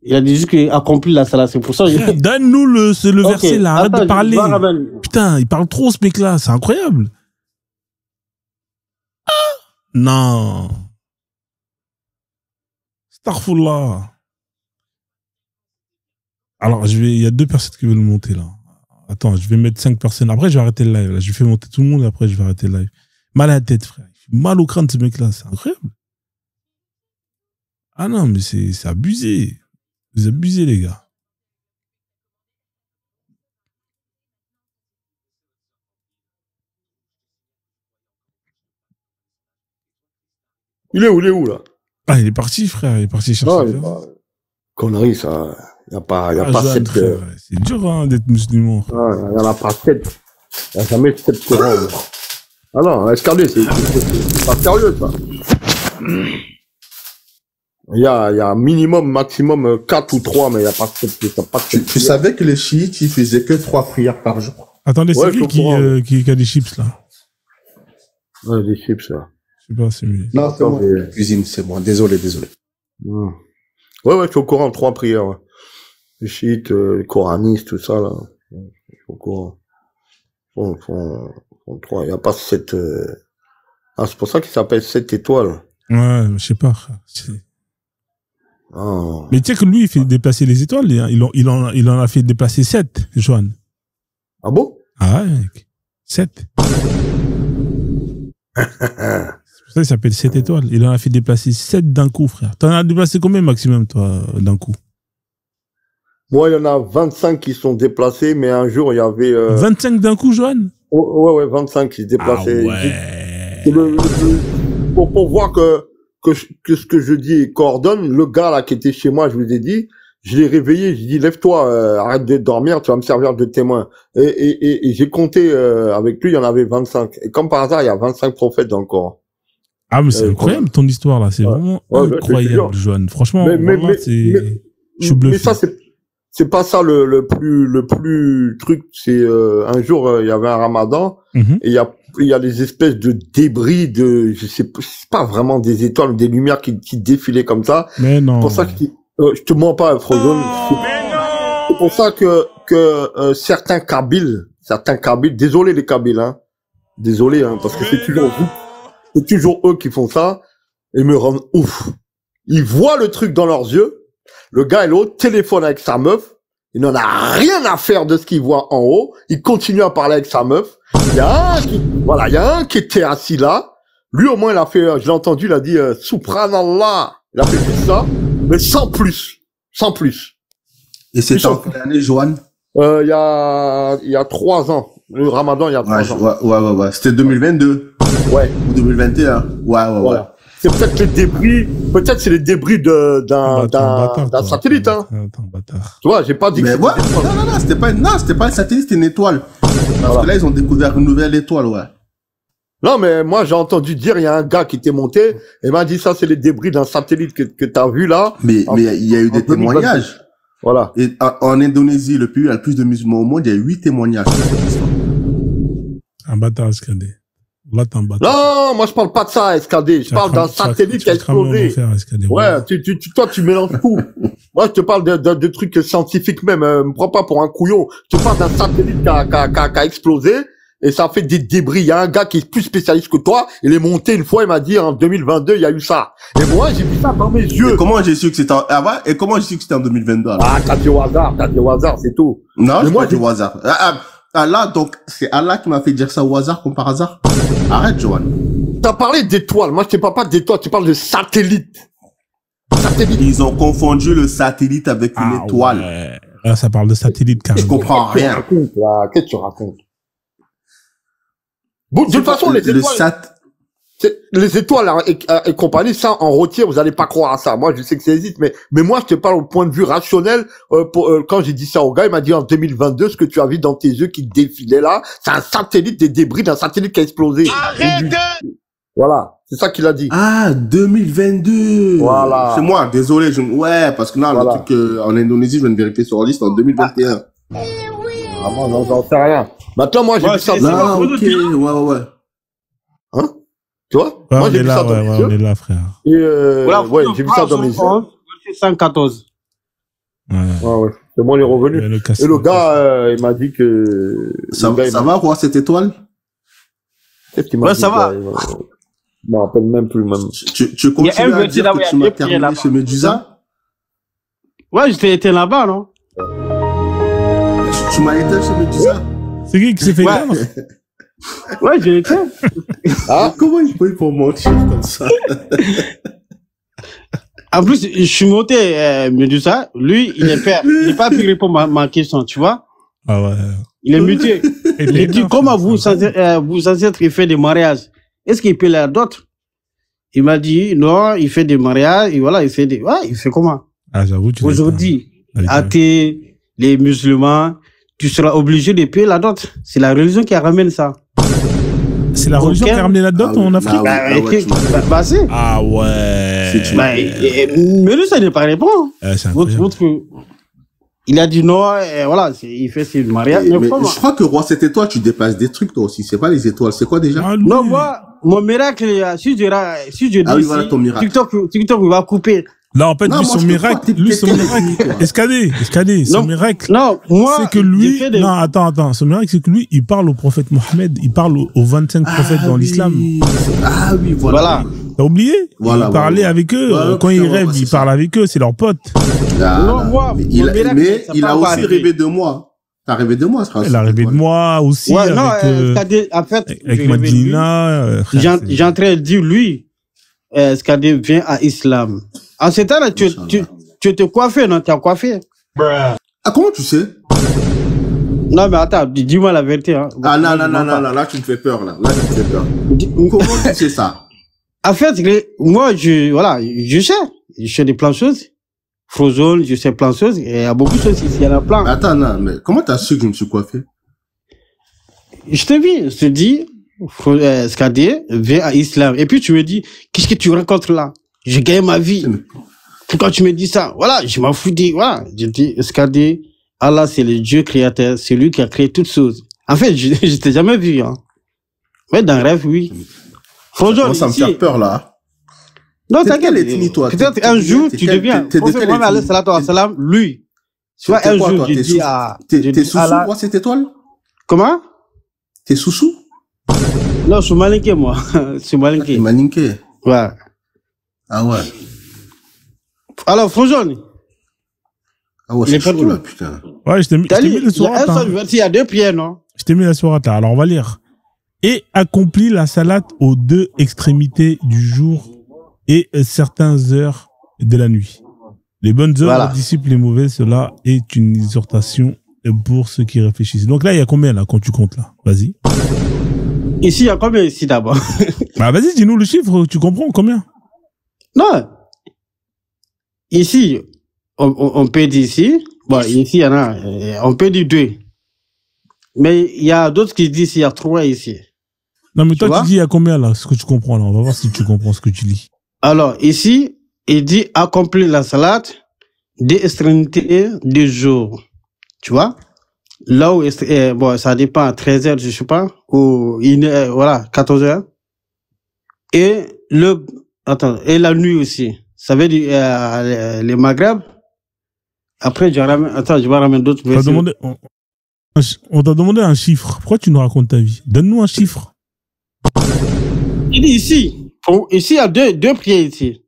Speaker 2: Il a dit juste qu'il accomplit la salade. C'est pour ça que
Speaker 1: Donne-nous le verset là. Arrête de parler.
Speaker 2: Ramène.
Speaker 1: Putain, il parle trop ce mec-là. C'est incroyable. Non. Astaghfirullah. Alors, il y a 2 personnes qui veulent monter là. Attends, je vais mettre 5 personnes. Après, je vais arrêter le live. Là. Je vais faire monter tout le monde et après, je vais arrêter le live. Mal à la tête, frère. Mal au crâne, ce mec-là. C'est incroyable. Ah non, mais c'est abusé. Vous abusez, les gars.
Speaker 3: Il est où, là?
Speaker 1: Ah, il est parti, frère. Il est parti chercher.
Speaker 3: Non, il est pas... Connerie, ça. Il n'y a pas,
Speaker 1: Johan, frère, c'est dur, hein, d'être musulman.
Speaker 3: Il n'y en a pas 7. Il n'y a jamais 7 Corans. Ah non, escalier, c'est pas sérieux, ça. Il y a minimum, maximum 4 ou 3, mais il n'y a pas 7.
Speaker 7: Tu savais que les chiites, ils faisaient que 3 prières par jour.
Speaker 1: Attendez, c'est qui a des chips, là?
Speaker 3: Ouais, des chips, là.
Speaker 1: Je sais pas, c'est mieux.
Speaker 7: Non, c'est moi. Cuisine, c'est moi. Désolé.
Speaker 3: Ouais, je suis au courant, 3 prières. Ouais. Les chiites, les coranistes, tout ça, là. Je suis au courant. Font 3. Il n'y a pas 7... Ah, c'est pour ça qu'il s'appelle 7 étoiles.
Speaker 1: Ouais, je sais pas.
Speaker 3: Ah.
Speaker 1: Mais tu sais que lui, il fait déplacer les étoiles. Il en a fait déplacer 7, Johan.
Speaker 3: Ah bon?
Speaker 1: Ah ouais, mec. 7. C'est pour ça qu'il s'appelle 7 étoiles. Il en a fait déplacer 7 d'un coup, frère. T'en as déplacé combien maximum, toi, d'un coup?
Speaker 3: Moi, il y en a 25 qui sont déplacés, mais un jour, il y avait...
Speaker 1: 25 d'un coup, Johan?
Speaker 3: Ouais, 25 qui se déplaçaient.
Speaker 1: Ah ouais.
Speaker 3: Pour voir que ce que je dis coordonne, le gars là qui était chez moi, je vous ai dit, je l'ai réveillé, je lui ai dit lève-toi, arrête de dormir, tu vas me servir de témoin. Et j'ai compté avec lui, il y en avait 25. Et comme par hasard, il y a 25 prophètes dans le Coran.
Speaker 1: Ah mais c'est incroyable ton histoire là, c'est vraiment incroyable, Johan. Franchement, je suis bluffé.
Speaker 3: Mais ça c'est pas ça le plus truc. C'est un jour il y avait un Ramadan et il y a des espèces de débris de, je sais pas vraiment des étoiles, des lumières qui défilaient comme ça.
Speaker 1: Mais non.
Speaker 3: C'est pour ça que je te mens pas, Frozone. C'est pour ça que certains Kabyles, désolé les Kabyles, hein, désolé, hein, parce que c'est toujours eux qui font ça et me rendent ouf. Ils voient le truc dans leurs yeux. Le gars et l'autre téléphone avec sa meuf. Il n'en a rien à faire de ce qu'il voit en haut. Il continue à parler avec sa meuf. Il y a un qui était assis là. Lui, au moins, il a fait, je l'ai entendu, il a dit, Subhanallah. Il a fait tout ça, mais sans plus. Sans plus.
Speaker 7: Et c'est en quelle année, Johan?
Speaker 3: Il y a 3 ans. Le Ramadan, il y a 3 ans.
Speaker 7: Ouais. C'était 2022.
Speaker 3: Ouais.
Speaker 7: Ou 2021. Ouais.
Speaker 3: C'est peut-être les débris, c'est les débris d'un satellite, hein. Tu vois, j'ai pas dit
Speaker 7: mais
Speaker 3: que
Speaker 7: ouais, c'était pas un satellite, c'était une étoile. Parce que là, ils ont découvert une nouvelle étoile, ouais.
Speaker 3: Non, mais moi, j'ai entendu dire, il y a un gars qui était monté, et m'a dit, ça, c'est les débris d'un satellite que t'as vu là.
Speaker 7: Mais il y a eu des témoignages.
Speaker 3: Voilà.
Speaker 7: Et en Indonésie, le pays où il y a le plus de musulmans au monde, il y a 8 témoignages.
Speaker 1: Un bâtard, Skadé. Là, t'es un bâtard.
Speaker 3: Non, moi je parle pas de ça, SKD. Je parle d'un satellite qui a explosé. Ouais, toi tu mélanges tout. Moi je te parle de trucs scientifiques même. Me prends pas pour un couillon. Je te parle d'un satellite qui a explosé et ça fait des débris. Il y a un gars qui est plus spécialiste que toi. Il est monté une fois, il m'a dit en 2022 il y a eu ça. Et moi j'ai vu ça dans mes yeux.
Speaker 7: Et comment j'ai su que c'était et comment j'ai su que c'était en 2022 alors?
Speaker 3: Ah, t'as dit au hasard, c'est tout.
Speaker 7: Non, moi j'ai dit au hasard. Là, donc, c'est Allah qui m'a fait dire ça au hasard, comme par hasard. Arrête, Johan.
Speaker 3: T'as parlé d'étoiles. Moi, je te parle pas d'étoiles, tu parles de satellite.
Speaker 7: Ils ont confondu le satellite avec une étoile.
Speaker 1: Ouais. Là, ça parle de satellite, carrément.
Speaker 7: Je comprends rien.
Speaker 3: Qu'est-ce que tu racontes? Bon, de toute façon, les étoiles et compagnie, ça, en rôtier, vous allez pas croire à ça. Moi, je sais que ça existe, mais moi, je te parle au point de vue rationnel. Quand j'ai dit ça au gars, il m'a dit en 2022, ce que tu as vu dans tes yeux qui défilait là, c'est un satellite, des débris d'un satellite qui a explosé.
Speaker 4: Arrête!
Speaker 3: Voilà. C'est ça qu'il a dit.
Speaker 7: Ah, 2022.
Speaker 3: Voilà.
Speaker 7: C'est moi, désolé. Ouais, parce que là, le truc en Indonésie, je viens de vérifier sur la liste en 2021.
Speaker 3: Ah, moi, non, j'en sais rien. Maintenant, moi, j'ai vu ça.
Speaker 7: Ah, ok, ouais.
Speaker 3: Hein? Tu vois?
Speaker 1: Ouais,
Speaker 3: moi, j'ai vu ça dans mes yeux.
Speaker 1: On est là, frère.
Speaker 3: Et ouais, j'ai vu ça dans mes yeux.
Speaker 2: 114.
Speaker 3: Ouais. C'est bon, il est revenu. Et le gars, il m'a dit que...
Speaker 7: Ça va, quoi, cette étoile?
Speaker 3: Qu'est-ce qu'il m'a dit?
Speaker 2: Ça va.
Speaker 3: Je m'en rappelle même plus, même.
Speaker 7: Tu continues à dire que tu m'as terminé chez Medusa?
Speaker 2: Ouais, j'étais là-bas, non?
Speaker 7: Tu m'as été chez Medusa?
Speaker 1: C'est qui s'est fait éteindre?
Speaker 2: Ouais, j'ai été.
Speaker 7: Ah, comment il peut pour mentir comme ça?
Speaker 2: En plus, je suis monté, Medusa. Lui, il n'est pas pu répondre à ma question, tu vois?
Speaker 1: Ah ouais.
Speaker 2: Il est muté. Il dit, comment vos ancêtres, ils font des mariages? Est-ce qu'il peut leur d'autres? Il m'a dit, non, il fait des mariages, et voilà, il fait comment?
Speaker 1: Ah, j'avoue, tu
Speaker 2: aujourd'hui, athées, les musulmans, tu seras obligé de payer la dot. C'est la religion qui ramène ça.
Speaker 1: C'est la religion qui a ramené la dot en Afrique?
Speaker 2: C'est.
Speaker 1: Ah ouais.
Speaker 2: Mais lui, ça n'est pas répondre. Il a dit non, voilà, il fait ses mariages.
Speaker 7: Mais je crois que Roi, cette étoile, tu dépasses des trucs toi aussi. C'est pas les étoiles, c'est quoi déjà?
Speaker 2: Non, moi, mon miracle, si je dis
Speaker 7: oui, voilà ton miracle.
Speaker 2: TikTok, il va couper.
Speaker 1: Là, en fait, son miracle, SKD, son miracle.
Speaker 2: Non, moi,
Speaker 1: c'est que lui, non, attends, son miracle, c'est que lui, il parle au prophète Mohammed, il parle aux 25 prophètes dans l'islam.
Speaker 7: Ah oui, voilà.
Speaker 1: T'as oublié? Il parlait avec eux. Quand il rêve, il parle avec eux, c'est leurs potes.
Speaker 2: Non, moi,
Speaker 7: mais il a aussi rêvé de moi. T'as rêvé de moi,
Speaker 1: il a rêvé de moi aussi.
Speaker 2: Ouais, non, en fait,
Speaker 1: avec Madina.
Speaker 2: J'ai en train de dire, lui, SKD vient à Islam. En ce temps-là, tu te coiffé, non? Tu as coiffé.
Speaker 7: Ah, comment tu sais?
Speaker 2: Non, mais attends, dis-moi la vérité. Hein.
Speaker 7: Ah, non, là, tu me fais peur, là. Là, tu me fais peur. Comment tu sais ça?
Speaker 2: En fait, moi, je sais. Je sais des plein de choses. Frozone, je sais plein de choses. Et il y a beaucoup de choses ici, il y en a plein.
Speaker 7: Attends, non, mais comment t'as su que je me suis coiffé?
Speaker 2: Je te dis, SKD vient à Islam. Et puis tu me dis, qu'est-ce que tu racontes là? Je gagne ma vie. Pourquoi tu me dis ça? Voilà, je m'en fous. Voilà, je dis, SKD, Allah, c'est le Dieu créateur. C'est lui qui a créé toutes choses. En fait, je t'ai jamais vu. Hein. Mais dans le rêve, oui.
Speaker 7: Frozone, ça me fait peur là.
Speaker 2: Non, t'inquiète. Peut-être un jour, tu deviens. Lui. Tu vois, un jour, je dis à...
Speaker 7: T'es sous moi, cette étoile?
Speaker 2: Comment?
Speaker 7: T'es sous?
Speaker 2: Non, je suis malinqué, moi. Je suis malinqué.
Speaker 7: Malinqué?
Speaker 2: Ouais.
Speaker 7: Ah ouais.
Speaker 2: Alors, Frozone.
Speaker 7: Ah ouais, c'est chaud là, putain.
Speaker 1: Ouais, je t'ai mis le sourate.
Speaker 2: Il y a deux prières, non?
Speaker 1: Je t'ai mis la sourate là. Alors, on va lire. Et accomplit la salate aux deux extrémités du jour et certaines heures de la nuit. Les bonnes heures dissipent les mauvaises. Cela est une exhortation pour ceux qui réfléchissent. Donc là, il y a combien là quand tu comptes là? Vas-y.
Speaker 2: Ici, il y a combien ici d'abord?
Speaker 1: Bah vas-y, dis-nous le chiffre. Tu comprends combien?
Speaker 2: Non. Ici, on peut dire ici. Bon, ici, il y en a. On peut dire 2. Mais il y a d'autres qui disent il y a 3 ici.
Speaker 1: Non, mais toi, tu dis il y a combien là? Ce que tu comprends là. On va voir si tu comprends ce que tu lis.
Speaker 2: Alors, ici, il dit accomplir la salade des extrémités du jour. Tu vois? Là où, bon, ça dépend, 13h, je sais pas, ou voilà, 14h. Et et la nuit aussi. Ça veut dire, les Maghreb. Après, je vais ramener d'autres versions.
Speaker 1: On t'a demandé un chiffre. Pourquoi tu nous racontes ta vie? Donne-nous un chiffre.
Speaker 2: Il dit ici. Ici, il y a deux prières ici.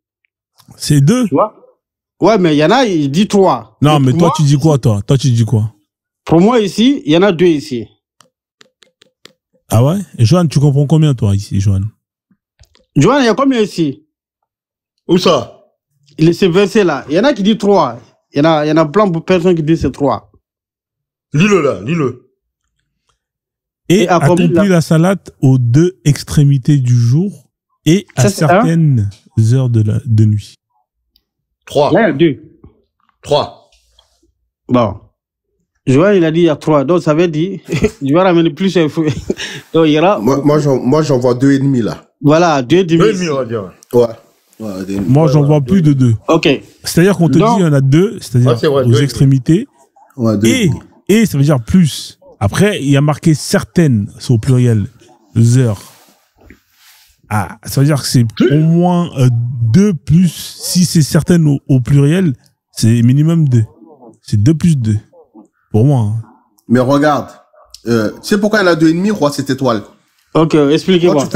Speaker 1: C'est 2?
Speaker 2: Tu vois? Ouais, mais il y en a, il dit 3.
Speaker 1: Non, mais toi, tu dis quoi, toi? Toi, tu dis quoi?
Speaker 2: Pour moi, ici, il y en a 2 ici.
Speaker 1: Ah ouais? Et Johan, tu comprends combien, toi, ici, Johan?
Speaker 2: Johan, il y a combien ici?
Speaker 3: Où ça?
Speaker 2: Ces versets-là. Il y en a qui disent 3. Il y en a plein de personnes qui disent c'est 3.
Speaker 3: Lis-le là, lis-le.
Speaker 1: Et accomplit la salate aux 2 extrémités du jour et à certaines heures de nuit.
Speaker 3: 3.
Speaker 2: Là, il y a 2.
Speaker 3: 3.
Speaker 2: Bon. Johan, il a dit il y a 3. Donc, ça veut dire, je vais ramener plus. Donc, il y aura.
Speaker 3: Moi, j'en vois 2,5 là.
Speaker 2: Voilà, 2,5.
Speaker 3: 2,5, on va dire. Ouais.
Speaker 1: Moi, j'en vois plus de 2.
Speaker 2: Ok.
Speaker 1: C'est-à-dire qu'on te dit il y en a 2, c'est-à-dire
Speaker 3: vrai,
Speaker 1: aux extrémités.
Speaker 3: Ouais,
Speaker 1: et ça veut dire plus. Après, il y a marqué certaines, c'est au pluriel, heures. Ah, ça veut dire que c'est au moins 2 plus, si c'est certaines au pluriel, c'est minimum 2. C'est 2 plus 2. Pour moi. Hein.
Speaker 7: Mais regarde, tu sais pourquoi il a 2,5, Roi, cette étoile?
Speaker 2: Ok, expliquez-moi.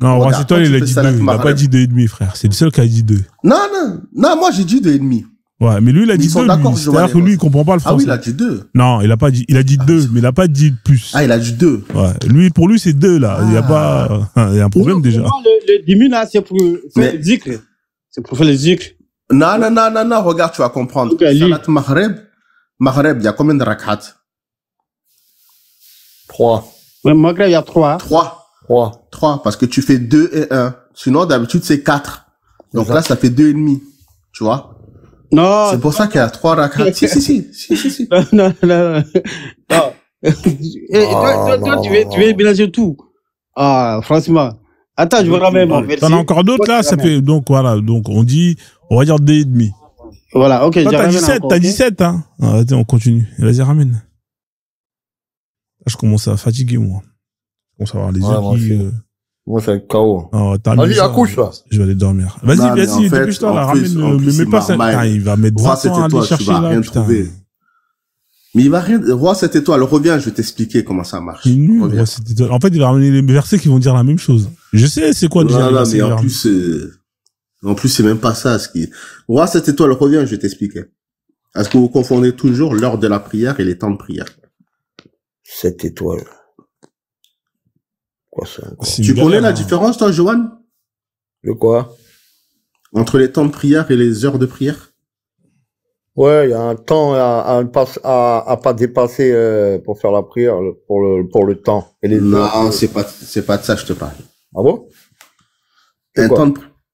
Speaker 1: Non, Roi, cette étoile, il a dit 2. Il n'a pas dit 2,5, frère. C'est le seul qui a dit 2.
Speaker 7: Non, moi j'ai dit 2,5.
Speaker 1: Ouais, mais lui, il a dit 2. C'est-à-dire que lui, il comprend pas le français.
Speaker 7: Ah oui, il a dit 2.
Speaker 1: Non, il a pas dit. Il a dit 2, mais il a pas dit plus.
Speaker 7: Ah, il a dit 2.
Speaker 1: Ouais. Lui, pour lui, c'est 2, là. Il y a pas, il y a un problème déjà.
Speaker 2: Moi, le 10 000, là, c'est pour faire le zikr. C'est pour faire le zikr.
Speaker 7: Non, regarde, tu vas comprendre.
Speaker 2: Okay,
Speaker 7: Salat Maghreb, il y a combien de rak'at?
Speaker 3: 3.
Speaker 2: Ouais, Maghreb, il y a 3.
Speaker 7: 3, parce que tu fais 2 et 1. Sinon, d'habitude, c'est 4. Donc là, ça fait 2,5. Tu vois?
Speaker 2: Non.
Speaker 7: C'est pour ça qu'il y a 3 rak'at. Si.
Speaker 2: Non. Et toi, tu veux mélanger tout. Ah, franchement. Attends, je vais ramener mon verset.
Speaker 1: T'en as encore d'autres là, ça fait, donc voilà, donc on va dire 2,5.
Speaker 2: Voilà, ok,
Speaker 1: t'as 17, t'as 17, hein. Ah, attends, on continue. Vas-y, ramène. Là, je commence à fatiguer, moi. Je commence à avoir les yeux qui...
Speaker 3: Moi, c'est un KO.
Speaker 1: Oh,
Speaker 3: vas-y, accouche, là.
Speaker 1: Je vais aller dormir. Vas-y, dépêche-toi, là, ramène, mais pas ça. Ah, il va mettre 20 ans à aller chercher, là, putain.
Speaker 7: Mais il va rien, Roi, cette étoile, reviens, je vais t'expliquer comment ça marche.
Speaker 1: C'est nul, Roi, cette étoile. En fait, il va ramener les versets qui vont dire la même chose. Je sais, c'est quoi déjà.
Speaker 7: Non, mais en plus, c'est même pas ça, Roi, cette étoile, reviens, je vais t'expliquer. Est-ce que vous confondez toujours l'heure de la prière et les temps de prière?
Speaker 3: Cette étoile. Quoi ça?
Speaker 7: Tu connais la différence, toi, Johan?
Speaker 3: De quoi?
Speaker 7: Entre les temps de prière et les heures de prière?
Speaker 3: Ouais, il y a un temps à pas dépasser pour faire la prière, pour le temps. Et les
Speaker 7: non, c'est pas de ça que je te parle.
Speaker 3: Ah bon?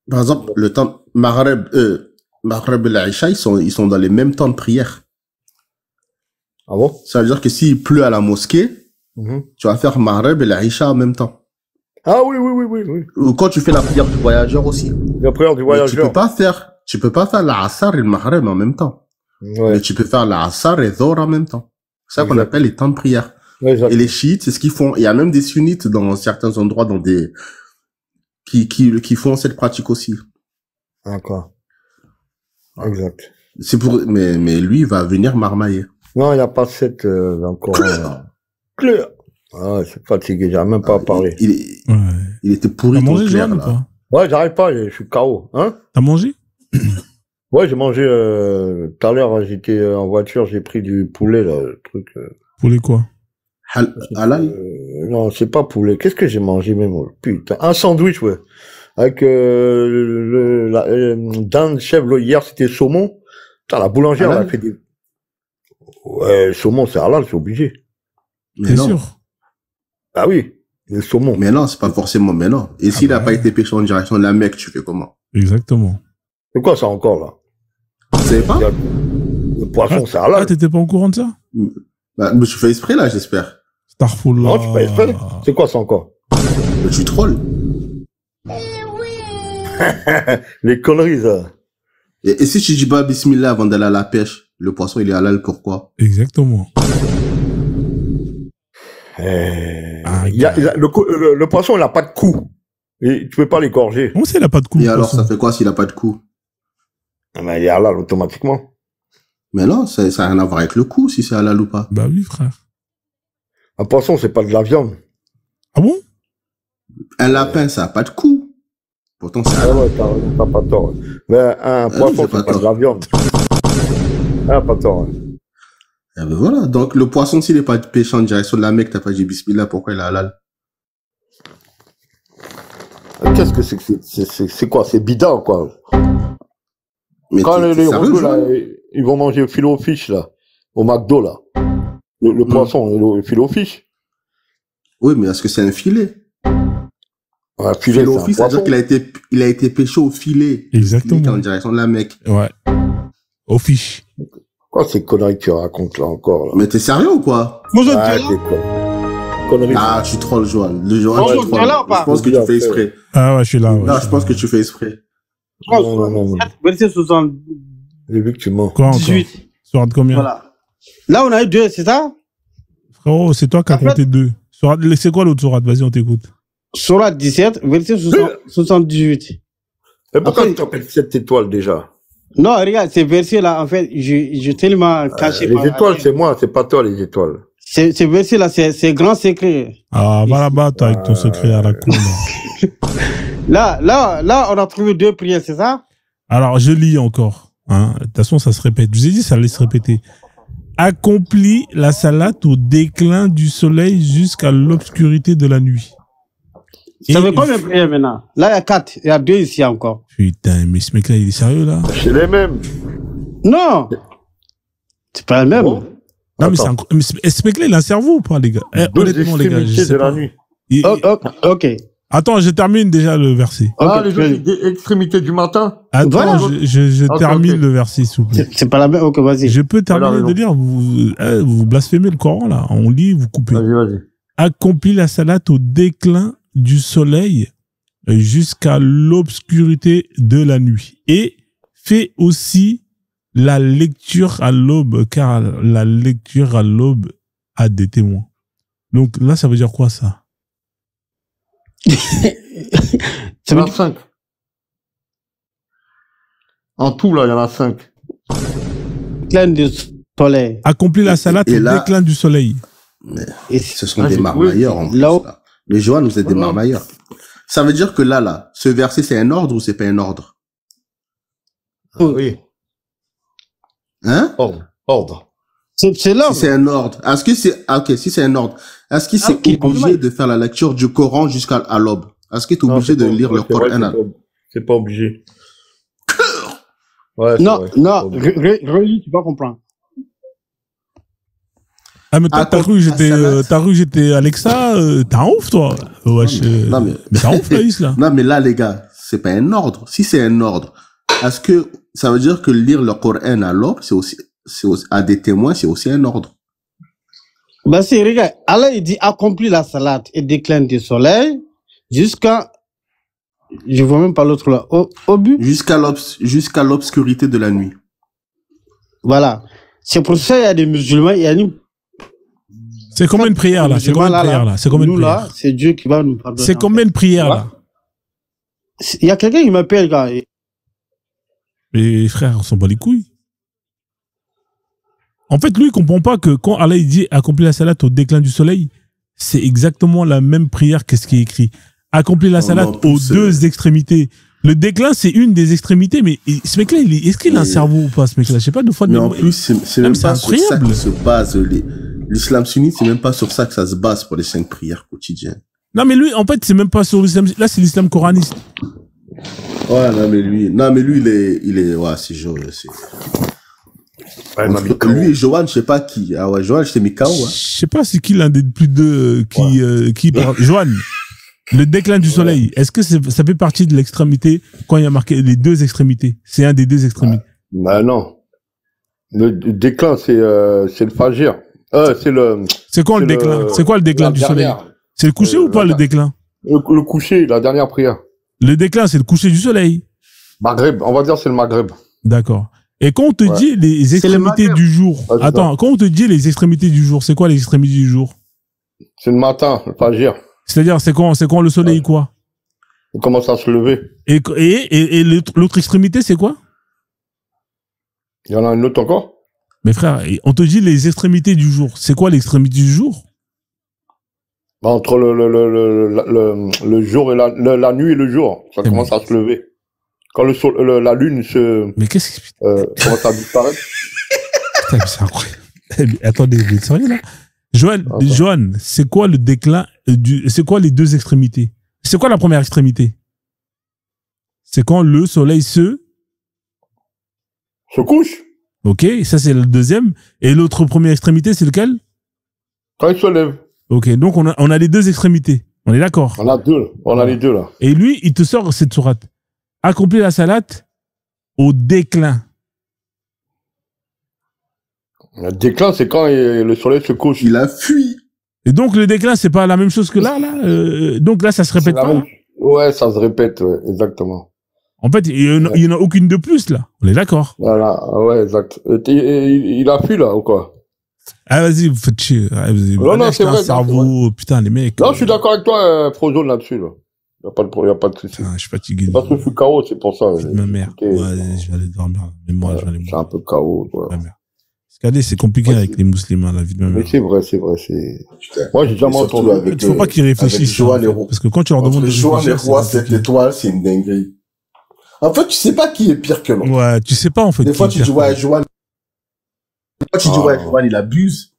Speaker 7: Par exemple, le temps Maghreb et l'Aïcha, ils sont dans les mêmes temps de prière.
Speaker 3: Ah bon?
Speaker 7: Ça veut dire que s'il pleut à la mosquée, tu vas faire Maghreb et l'Aïcha en même temps.
Speaker 3: Ah oui.
Speaker 7: Ou quand tu fais la prière du voyageur aussi.
Speaker 3: La prière du voyageur.
Speaker 7: Tu peux pas faire l'Assar et le Maghreb en même temps.
Speaker 3: Ouais.
Speaker 7: Mais tu peux faire l'Assar et Dhor en même temps. C'est ça qu'on appelle les temps de prière.
Speaker 3: Ouais,
Speaker 7: et les chiites, c'est ce qu'ils font. Il y a même des sunnites dans certains endroits, qui font cette pratique aussi.
Speaker 3: D'accord. Exact.
Speaker 7: Mais lui, il va venir marmailler.
Speaker 3: Non, il n'y a pas cette, encore. Claire. Ah, c'est fatigué, j'arrive même pas à parler.
Speaker 7: Il était pourri.
Speaker 1: T'as mangé, Johan, ou pas?
Speaker 3: Ouais, j'arrive pas, je suis KO, hein?
Speaker 1: T'as mangé?
Speaker 3: Ouais, j'ai mangé, tout à l'heure, j'étais en voiture, j'ai pris du poulet, là, le truc.
Speaker 1: Poulet quoi?
Speaker 7: Halal?
Speaker 3: Non, c'est pas poulet. Qu'est-ce que j'ai mangé même? Putain, un sandwich, ouais. Avec, dans le chèvre, hier, c'était saumon. Putain, la boulangère, elle a fait des... Ouais, le saumon, c'est halal, c'est obligé.
Speaker 1: T'es sûr?
Speaker 3: Ah oui, le saumon.
Speaker 7: Mais non, c'est pas forcément, mais non. Et s'il n'a pas été pêché en direction de la Mecque, tu fais comment?
Speaker 1: Exactement.
Speaker 3: C'est quoi ça encore, là?
Speaker 7: Tu savais pas?
Speaker 3: Le poisson, c'est halal.
Speaker 1: Ah, t'étais pas au courant de ça?
Speaker 7: Bah, tu fais exprès, là, j'espère.
Speaker 1: Starfall, là.
Speaker 3: Non, tu fais exprès. C'est quoi ça encore?
Speaker 7: Mais tu trolles.
Speaker 3: Les conneries, ça.
Speaker 7: Et si tu dis pas bismillah avant d'aller à la pêche, le poisson, il est halal, pourquoi?
Speaker 1: Exactement.
Speaker 3: Le poisson, il n'a pas de cou. Et tu peux pas l'égorger.
Speaker 1: On sait, il n'a pas de cou.
Speaker 7: Et alors, ça fait quoi s'il n'a pas de cou?
Speaker 3: Mais il est halal automatiquement.
Speaker 7: Mais non, ça n'a rien à voir avec le cou, si c'est halal ou pas.
Speaker 1: Bah oui, frère.
Speaker 3: Un poisson, c'est pas de la viande.
Speaker 1: Ah bon?
Speaker 7: Un lapin, ça n'a pas de cou. Pourtant, c'est
Speaker 3: Ah
Speaker 7: halal.
Speaker 3: ouais, t'as pas tort. Mais un poisson, c'est pas de la viande. Ah, pas tort. Ouais.
Speaker 7: Eh ben voilà. Donc, le poisson, s'il n'est pas pêché en direction de la Mecque, t'as pas dit bismillah, pourquoi il est halal?
Speaker 3: Qu'est-ce que c'est quoi? C'est bidon, quoi.
Speaker 7: Mais
Speaker 3: Quand
Speaker 7: t'es
Speaker 3: les
Speaker 7: sérieux,
Speaker 3: rebeux, là,
Speaker 7: Joël?
Speaker 3: ils vont manger le filet au fish, là, au McDo, là. Le poisson, le filet au fish.
Speaker 7: Oui, mais est-ce que c'est un filet?
Speaker 3: Un filet,
Speaker 7: Filet au
Speaker 3: c'est un
Speaker 7: fish, c'est-à-dire
Speaker 3: poisson.
Speaker 7: qu'il a été pêché au filet.
Speaker 1: Exactement.
Speaker 7: Le filet qui est en direction de la Mecque.
Speaker 1: Ouais. Au fiche.
Speaker 3: Quoi, ces conneries que tu racontes, là, encore, là?
Speaker 7: Mais t'es sérieux ou quoi?
Speaker 2: Bonjour, tu
Speaker 3: Ouais,
Speaker 2: es là?
Speaker 3: t'es con. Conneries.
Speaker 7: Ah, tu trolles, Joël. Le Joël,
Speaker 2: Bonjour,
Speaker 7: tu
Speaker 2: tu es là ou
Speaker 7: trolles.
Speaker 2: pas?
Speaker 7: Je pense que tu fais exprès.
Speaker 1: Ah ouais, je suis là. Ouais,
Speaker 7: Non, je pense que tu fais exprès.
Speaker 3: Non.
Speaker 2: Verset 78.
Speaker 3: J'ai vu que tu mens.
Speaker 1: Quoi encore? Sourate combien?
Speaker 2: Voilà. Là, on a eu 2, c'est ça?
Speaker 1: Frérot, c'est toi qui as
Speaker 2: En fait-
Speaker 1: compté 2. C'est quoi l'autre sourate? Vas-y, on t'écoute.
Speaker 2: Sourate 17, verset 78.
Speaker 3: Et pourquoi
Speaker 2: Après-
Speaker 3: tu t'appelles 7 étoiles, déjà?
Speaker 2: Non, regarde, ces versets-là, en fait, je tellement caché.
Speaker 3: Les étoiles, c'est moi, c'est pas toi, les étoiles.
Speaker 2: Ces versets-là, c'est grand secret.
Speaker 1: Ah, va là-bas, toi, avec ton secret à la con. là.
Speaker 2: Là, on a trouvé 2 prières, c'est ça?
Speaker 1: Alors, je lis encore. Hein. De toute façon, ça se répète. Je vous ai dit, ça allait se répéter. Accomplis la salate au déclin du soleil jusqu'à l'obscurité de la nuit.
Speaker 2: Ça fait combien de prières maintenant? Là, il y a 4. Il y a 2 ici encore.
Speaker 1: Putain, mais ce mec-là, il est sérieux, là?
Speaker 3: C'est les mêmes.
Speaker 2: Non! C'est pas le même.
Speaker 3: Bon.
Speaker 1: Non, mais,
Speaker 3: Attends.
Speaker 1: mais ce mec-là, il a un cerveau ou pas, les gars?
Speaker 3: Deux
Speaker 1: Honnêtement, les gars, je
Speaker 3: extrémités
Speaker 1: sais
Speaker 3: de la
Speaker 1: pas.
Speaker 3: nuit.
Speaker 2: Ok.
Speaker 1: Attends, je termine déjà le verset.
Speaker 3: Ah,
Speaker 2: Ok,
Speaker 3: les
Speaker 2: vas-y.
Speaker 3: autres extrémités du matin?
Speaker 1: Attends,
Speaker 2: Voilà.
Speaker 1: je
Speaker 3: Ok,
Speaker 1: termine
Speaker 3: ok.
Speaker 1: le verset, s'il vous plaît.
Speaker 2: C'est pas la même. Ok, vas-y.
Speaker 1: Je peux terminer
Speaker 3: Voilà,
Speaker 1: de lire, vous blasphémez le Coran, là. On lit, vous coupez.
Speaker 3: Vas-y.
Speaker 1: Accomplis la salate au déclin du soleil jusqu'à l'obscurité de la nuit. Et fais aussi la lecture à l'aube, car la lecture à l'aube a des témoins. Donc là, ça veut dire quoi, ça?
Speaker 3: Il y en a 5. En tout, là, il y en a 5.
Speaker 2: Déclin du soleil.
Speaker 1: Accomplis la salate
Speaker 7: Et
Speaker 1: au
Speaker 7: là-
Speaker 1: déclin du soleil.
Speaker 7: Mais
Speaker 2: Et
Speaker 7: ce sont
Speaker 3: Ah,
Speaker 7: des
Speaker 3: j'ai
Speaker 7: marmailleurs, en plus,
Speaker 2: Là où-
Speaker 7: là. Les Joël, vous êtes des
Speaker 3: Voilà.
Speaker 7: marmailleurs. Ça veut dire que là, ce verset, c'est un ordre ou c'est pas un ordre?
Speaker 3: Oui.
Speaker 7: Hein?
Speaker 3: Ordre.
Speaker 2: c'est là.
Speaker 7: Si c'est un ordre, est-ce que c'est, ok, si c'est un ordre, est-ce qu'il
Speaker 2: Ah,
Speaker 7: c'est
Speaker 2: ok,
Speaker 7: obligé de faire la lecture du Coran jusqu'à l'aube? Est-ce qu'il est
Speaker 3: Non,
Speaker 7: obligé
Speaker 3: c'est
Speaker 7: de
Speaker 3: pas-
Speaker 7: lire
Speaker 3: ouais,
Speaker 7: le
Speaker 3: c'est vrai,
Speaker 7: Coran?
Speaker 3: c'est pas obligé. Ouais, c'est
Speaker 2: Non,
Speaker 3: vrai.
Speaker 2: non. Relis, tu vas comprendre.
Speaker 1: Ah, mais toi, t'as cru que j'étais Alexa, t'es un ouf, toi. Wesh,
Speaker 7: Non, mais-
Speaker 1: mais t'es un ouf, Laïs, là.
Speaker 7: Non, mais là, les gars, c'est pas un ordre. Si c'est un ordre, est-ce que ça veut dire que lire le Coran à l'aube, c'est aussi, à des témoins, c'est aussi un ordre?
Speaker 2: Ben, c'est, regarde. Allah, il dit accomplis la salade et déclin du soleil jusqu'à. Je vois même pas l'autre là. Au but.
Speaker 7: Jusqu'à l'obscurité de la nuit.
Speaker 2: Voilà. C'est pour ça qu'il y a des musulmans, il y a une.
Speaker 1: C'est combien de prières, là? C'est combien de prières, là? C'est combien de
Speaker 2: Nous, là,
Speaker 1: prières?
Speaker 2: c'est Dieu qui va nous pardonner.
Speaker 1: C'est combien de prières, là?
Speaker 2: Il y a quelqu'un qui m'appelle, gars.
Speaker 1: Mais frère, on s'en bat les couilles. En fait, lui, il comprend pas que quand Allah il dit accomplir la salate au déclin du soleil, c'est exactement la même prière que ce qui est écrit. Accomplir la
Speaker 7: Non,
Speaker 1: salate
Speaker 7: non,
Speaker 1: aux
Speaker 7: c'est-
Speaker 1: deux extrémités. Le déclin, c'est une des extrémités, mais ce mec-là, est-ce qu'il a un
Speaker 7: Mais-
Speaker 1: cerveau ou pas, ce mec-là? Je sais pas, deux fois de
Speaker 7: Mais en
Speaker 1: mémoire.
Speaker 7: plus, c'est
Speaker 1: Non,
Speaker 7: même
Speaker 1: mais c'est
Speaker 7: pas sur ça
Speaker 1: incroyable.
Speaker 7: que se base l'islam sunnite, c'est même pas sur ça que ça se base pour les 5 prières quotidiennes.
Speaker 1: Non, mais lui, en fait, c'est même pas sur l'islam. Là, c'est l'islam coraniste.
Speaker 7: Ouais, non, mais lui, ouais, c'est Joël,
Speaker 3: Ouais,
Speaker 7: lui et Johan, je sais pas qui. Ah ouais, Johan, je t'ai mis KO, hein.
Speaker 1: Je sais pas c'est qui l'un des plus deux qui Joanne, le déclin du soleil, est-ce que ça fait partie de l'extrémité quand il y a marqué les deux extrémités? C'est un des deux extrémités.
Speaker 3: Bah non. Le déclin, c'est le fajr. C'est le...
Speaker 1: C'est quoi le
Speaker 3: c'est
Speaker 1: déclin? C'est quoi le déclin
Speaker 3: la
Speaker 1: du soleil?
Speaker 3: dernière.
Speaker 1: C'est le coucher ou pas le déclin?
Speaker 3: Le coucher, la dernière prière.
Speaker 1: Le déclin, c'est le coucher du soleil.
Speaker 3: Maghreb, on va dire c'est le Maghreb.
Speaker 1: D'accord. Et quand on te
Speaker 3: Ouais.
Speaker 1: dit les extrémités
Speaker 2: Maghreb.
Speaker 1: du jour,
Speaker 3: Ouais, c'est
Speaker 1: attends, quand on te dit les extrémités du jour, c'est quoi les extrémités du jour?
Speaker 3: C'est le matin, le fajr.
Speaker 1: C'est-à-dire, c'est quand le soleil, quoi?
Speaker 3: Il commence à se lever.
Speaker 1: Et l'autre extrémité, c'est quoi?
Speaker 3: Il y en a une autre encore?
Speaker 1: Mais frère, on te dit les extrémités du jour. C'est quoi l'extrémité du jour?
Speaker 3: Bah, entre le jour et la nuit et le jour, ça commence à se lever. Quand la lune
Speaker 1: mais qu'est-ce que...
Speaker 3: commence à disparaître.
Speaker 1: Putain, mais c'est incroyable. Attendez, vous êtes sérieux là? Johan, c'est quoi le déclin c'est quoi les deux extrémités? C'est quoi la première extrémité? C'est quand le soleil se
Speaker 3: couche.
Speaker 1: Ok, ça c'est le deuxième. Et l'autre première extrémité, c'est lequel?
Speaker 3: Quand il se lève.
Speaker 1: Ok, donc on a les deux extrémités. On est d'accord?
Speaker 3: On a les deux là.
Speaker 1: Et lui, il te sort cette sourate. Accomplir la salade au déclin.
Speaker 3: Le déclin, c'est quand le soleil se couche.
Speaker 7: Il a fui.
Speaker 1: Et donc le déclin, c'est pas la même chose que là. Donc là, ça se répète pas.
Speaker 3: Ouais, ça se répète, ouais, exactement.
Speaker 1: En fait, il n'y en a aucune de plus là. On est d'accord.
Speaker 3: Voilà, ouais, exact. Il a fui là ou quoi?
Speaker 1: Ah vas-y, vous faites chier. Ah,
Speaker 3: non, c'est vrai.
Speaker 1: Cerveau, putain, les mecs.
Speaker 3: Non, je suis d'accord avec toi, Frozone, là-dessus, là. Y a pas de souci.
Speaker 1: Je suis fatigué.
Speaker 3: Parce que je suis KO, c'est pour ça.
Speaker 1: Ma mère. Ouais, je vais aller dormir. Mais moi, je vais aller
Speaker 3: mourir. C'est un peu KO, ouais.
Speaker 1: Ma mère. C'est compliqué avec les musulmans, la vie de ma mère.
Speaker 3: Mais c'est vrai. Moi, j'ai jamais entendu avec.
Speaker 1: Il faut pas qu'ils réfléchissent. Parce que quand tu leur demandes de
Speaker 7: Johan les rois, cette étoile, c'est une dinguerie. En fait, tu sais pas qui est pire que l'autre.
Speaker 1: Ouais, tu sais pas, en fait.
Speaker 7: Des fois, tu dis, ouais, Johan. Johan, il abuse.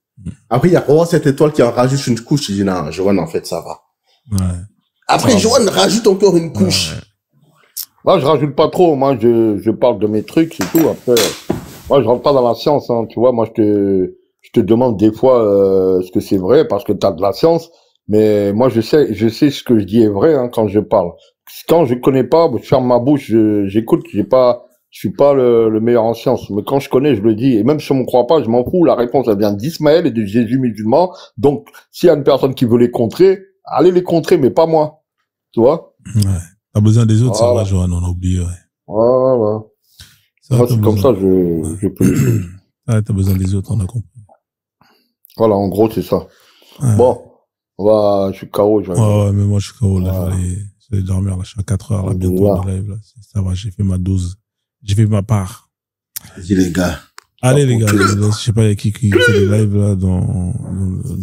Speaker 7: Après, il y a Roi cette étoile qui en rajoute une couche. Tu dis, non, Johan, en fait, ça va.
Speaker 1: Ouais.
Speaker 7: Après, Johan rajoute encore une couche.
Speaker 3: Ouais. Moi, je rajoute pas trop. Moi, je parle de mes trucs, c'est tout. Après, moi, je rentre pas dans la science, hein. Tu vois, moi, je te demande des fois, ce que c'est vrai parce que t'as de la science. Mais moi, je sais ce que je dis est vrai, hein, quand je parle. Quand je connais pas, je ferme ma bouche, j'écoute, je suis pas le meilleur en science. Mais quand je connais, je le dis. Et même si on me croit pas, je m'en fous. La réponse, elle vient d'Ismaël et de Jésus musulman. Donc, s'il y a une personne qui veut les contrer, allez les contrer, mais pas moi. Tu vois?
Speaker 1: Ouais. T'as besoin des autres, voilà. Ça va, Johan, on a oublié, ouais.
Speaker 3: Voilà. Moi, c'est comme ça, je peux les choses.
Speaker 1: Ouais, t'as besoin des autres, on a compris.
Speaker 3: Voilà, en gros, c'est ça.
Speaker 1: Ouais.
Speaker 3: Bon. Je suis KO,
Speaker 1: ouais, mais moi, je suis KO, là, je vais dormir, là, je suis à 4 heures, là, bientôt, en live, là. Ça va, j'ai fait ma dose. J'ai fait ma part.
Speaker 7: Vas-y, les gars.
Speaker 1: Allez, les gars, je sais pas, il y a qui fait des lives, là, dans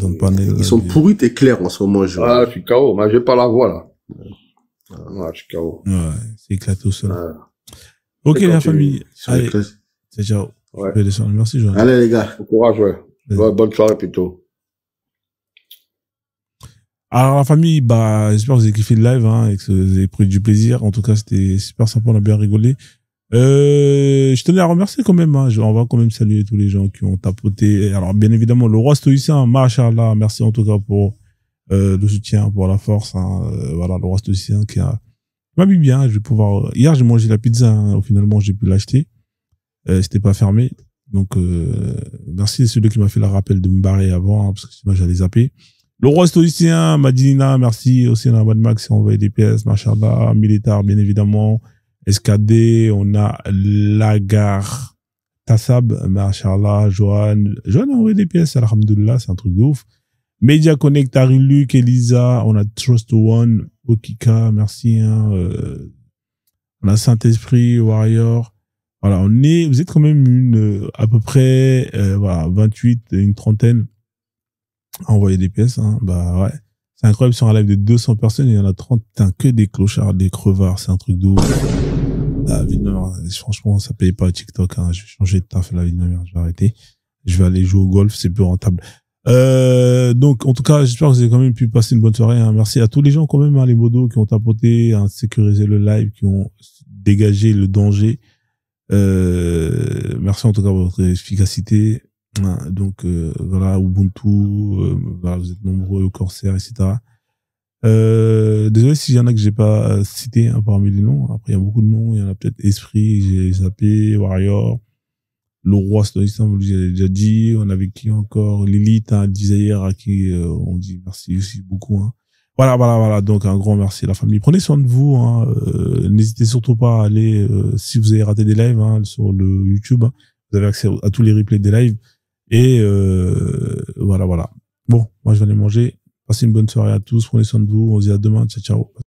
Speaker 1: le panel.
Speaker 7: Ils sont pourris, t'es clair, en ce moment, je.
Speaker 3: Ah, je suis KO, mais j'ai pas la voix, là. Ouais, je suis KO.
Speaker 1: Ouais, c'est éclaté au sol. Ouais. Ok, la famille. Allez, c'est ciao.
Speaker 3: Ouais.
Speaker 1: Je vais descendre. Merci, Johan.
Speaker 7: Allez, les gars.
Speaker 3: Bon courage, ouais. Bonne soirée, plutôt.
Speaker 1: Alors, la famille, j'espère que vous avez kiffé le live, hein, et que vous avez pris du plaisir. En tout cas, c'était super sympa, on a bien rigolé. Je tenais à remercier quand même, hein. On va quand même saluer tous les gens qui ont tapoté. Alors, bien évidemment, le roi stoïcien, Machallah, merci en tout cas pour le soutien, pour la force, hein. Voilà, le roi stoïcien qui m'a mis bien. Je vais pouvoir. Hier, j'ai mangé la pizza, hein. Finalement, j'ai pu l'acheter. C'était pas fermé. Donc, merci à celui qui m'a fait le rappel de me barrer avant, hein, parce que sinon j'allais zapper. Le roi stoïcien, Madinina, merci aussi à Mad Max qui a envoyé des pièces, Machallah, Militar, bien évidemment, SKD, on a Lagar, Tassab, Machallah, Johan a envoyé des pièces, alhamdoulilah, c'est un truc de ouf. Media Connect, Luc, Elisa, on a Trust One, Okika, merci, hein, on a Saint-Esprit, Warrior. Voilà, vous êtes quand même à peu près, voilà, 28, une trentaine à envoyer des pièces, hein. Ouais. C'est incroyable, sur un live de 200 personnes, il y en a 30, putain, que des clochards, des crevards, c'est un truc de ouf. La vie de ma mère, franchement, ça paye pas TikTok, hein. Je vais changer de taf, la vie de ma mère, je vais arrêter. Je vais aller jouer au golf, c'est plus rentable. Donc, en tout cas, j'espère que vous avez quand même pu passer une bonne soirée, hein. Merci à tous les gens, quand même, hein, les modos qui ont tapoté, hein, sécurisé le live, qui ont dégagé le danger. Merci en tout cas pour votre efficacité. Donc voilà, Ubuntu, voilà, vous êtes nombreux, Corsair, etc. Désolé s'il y en a que j'ai pas cité, hein, parmi les noms. Après il y a beaucoup de noms, il y en a peut-être Esprit, j'ai zappé, Warrior, le roi stoïcien, vous l'avez déjà dit. On avait qui encore, Lilith, hein, Desire, à qui on dit merci aussi beaucoup, hein. Voilà. Donc, un grand merci à la famille. Prenez soin de vous, hein. N'hésitez surtout pas à aller, si vous avez raté des lives, hein, sur le YouTube, hein. Vous avez accès à tous les replays des lives. Et, voilà. Bon, moi, je vais aller manger. Passez une bonne soirée à tous. Prenez soin de vous. On se dit à demain. Ciao, ciao.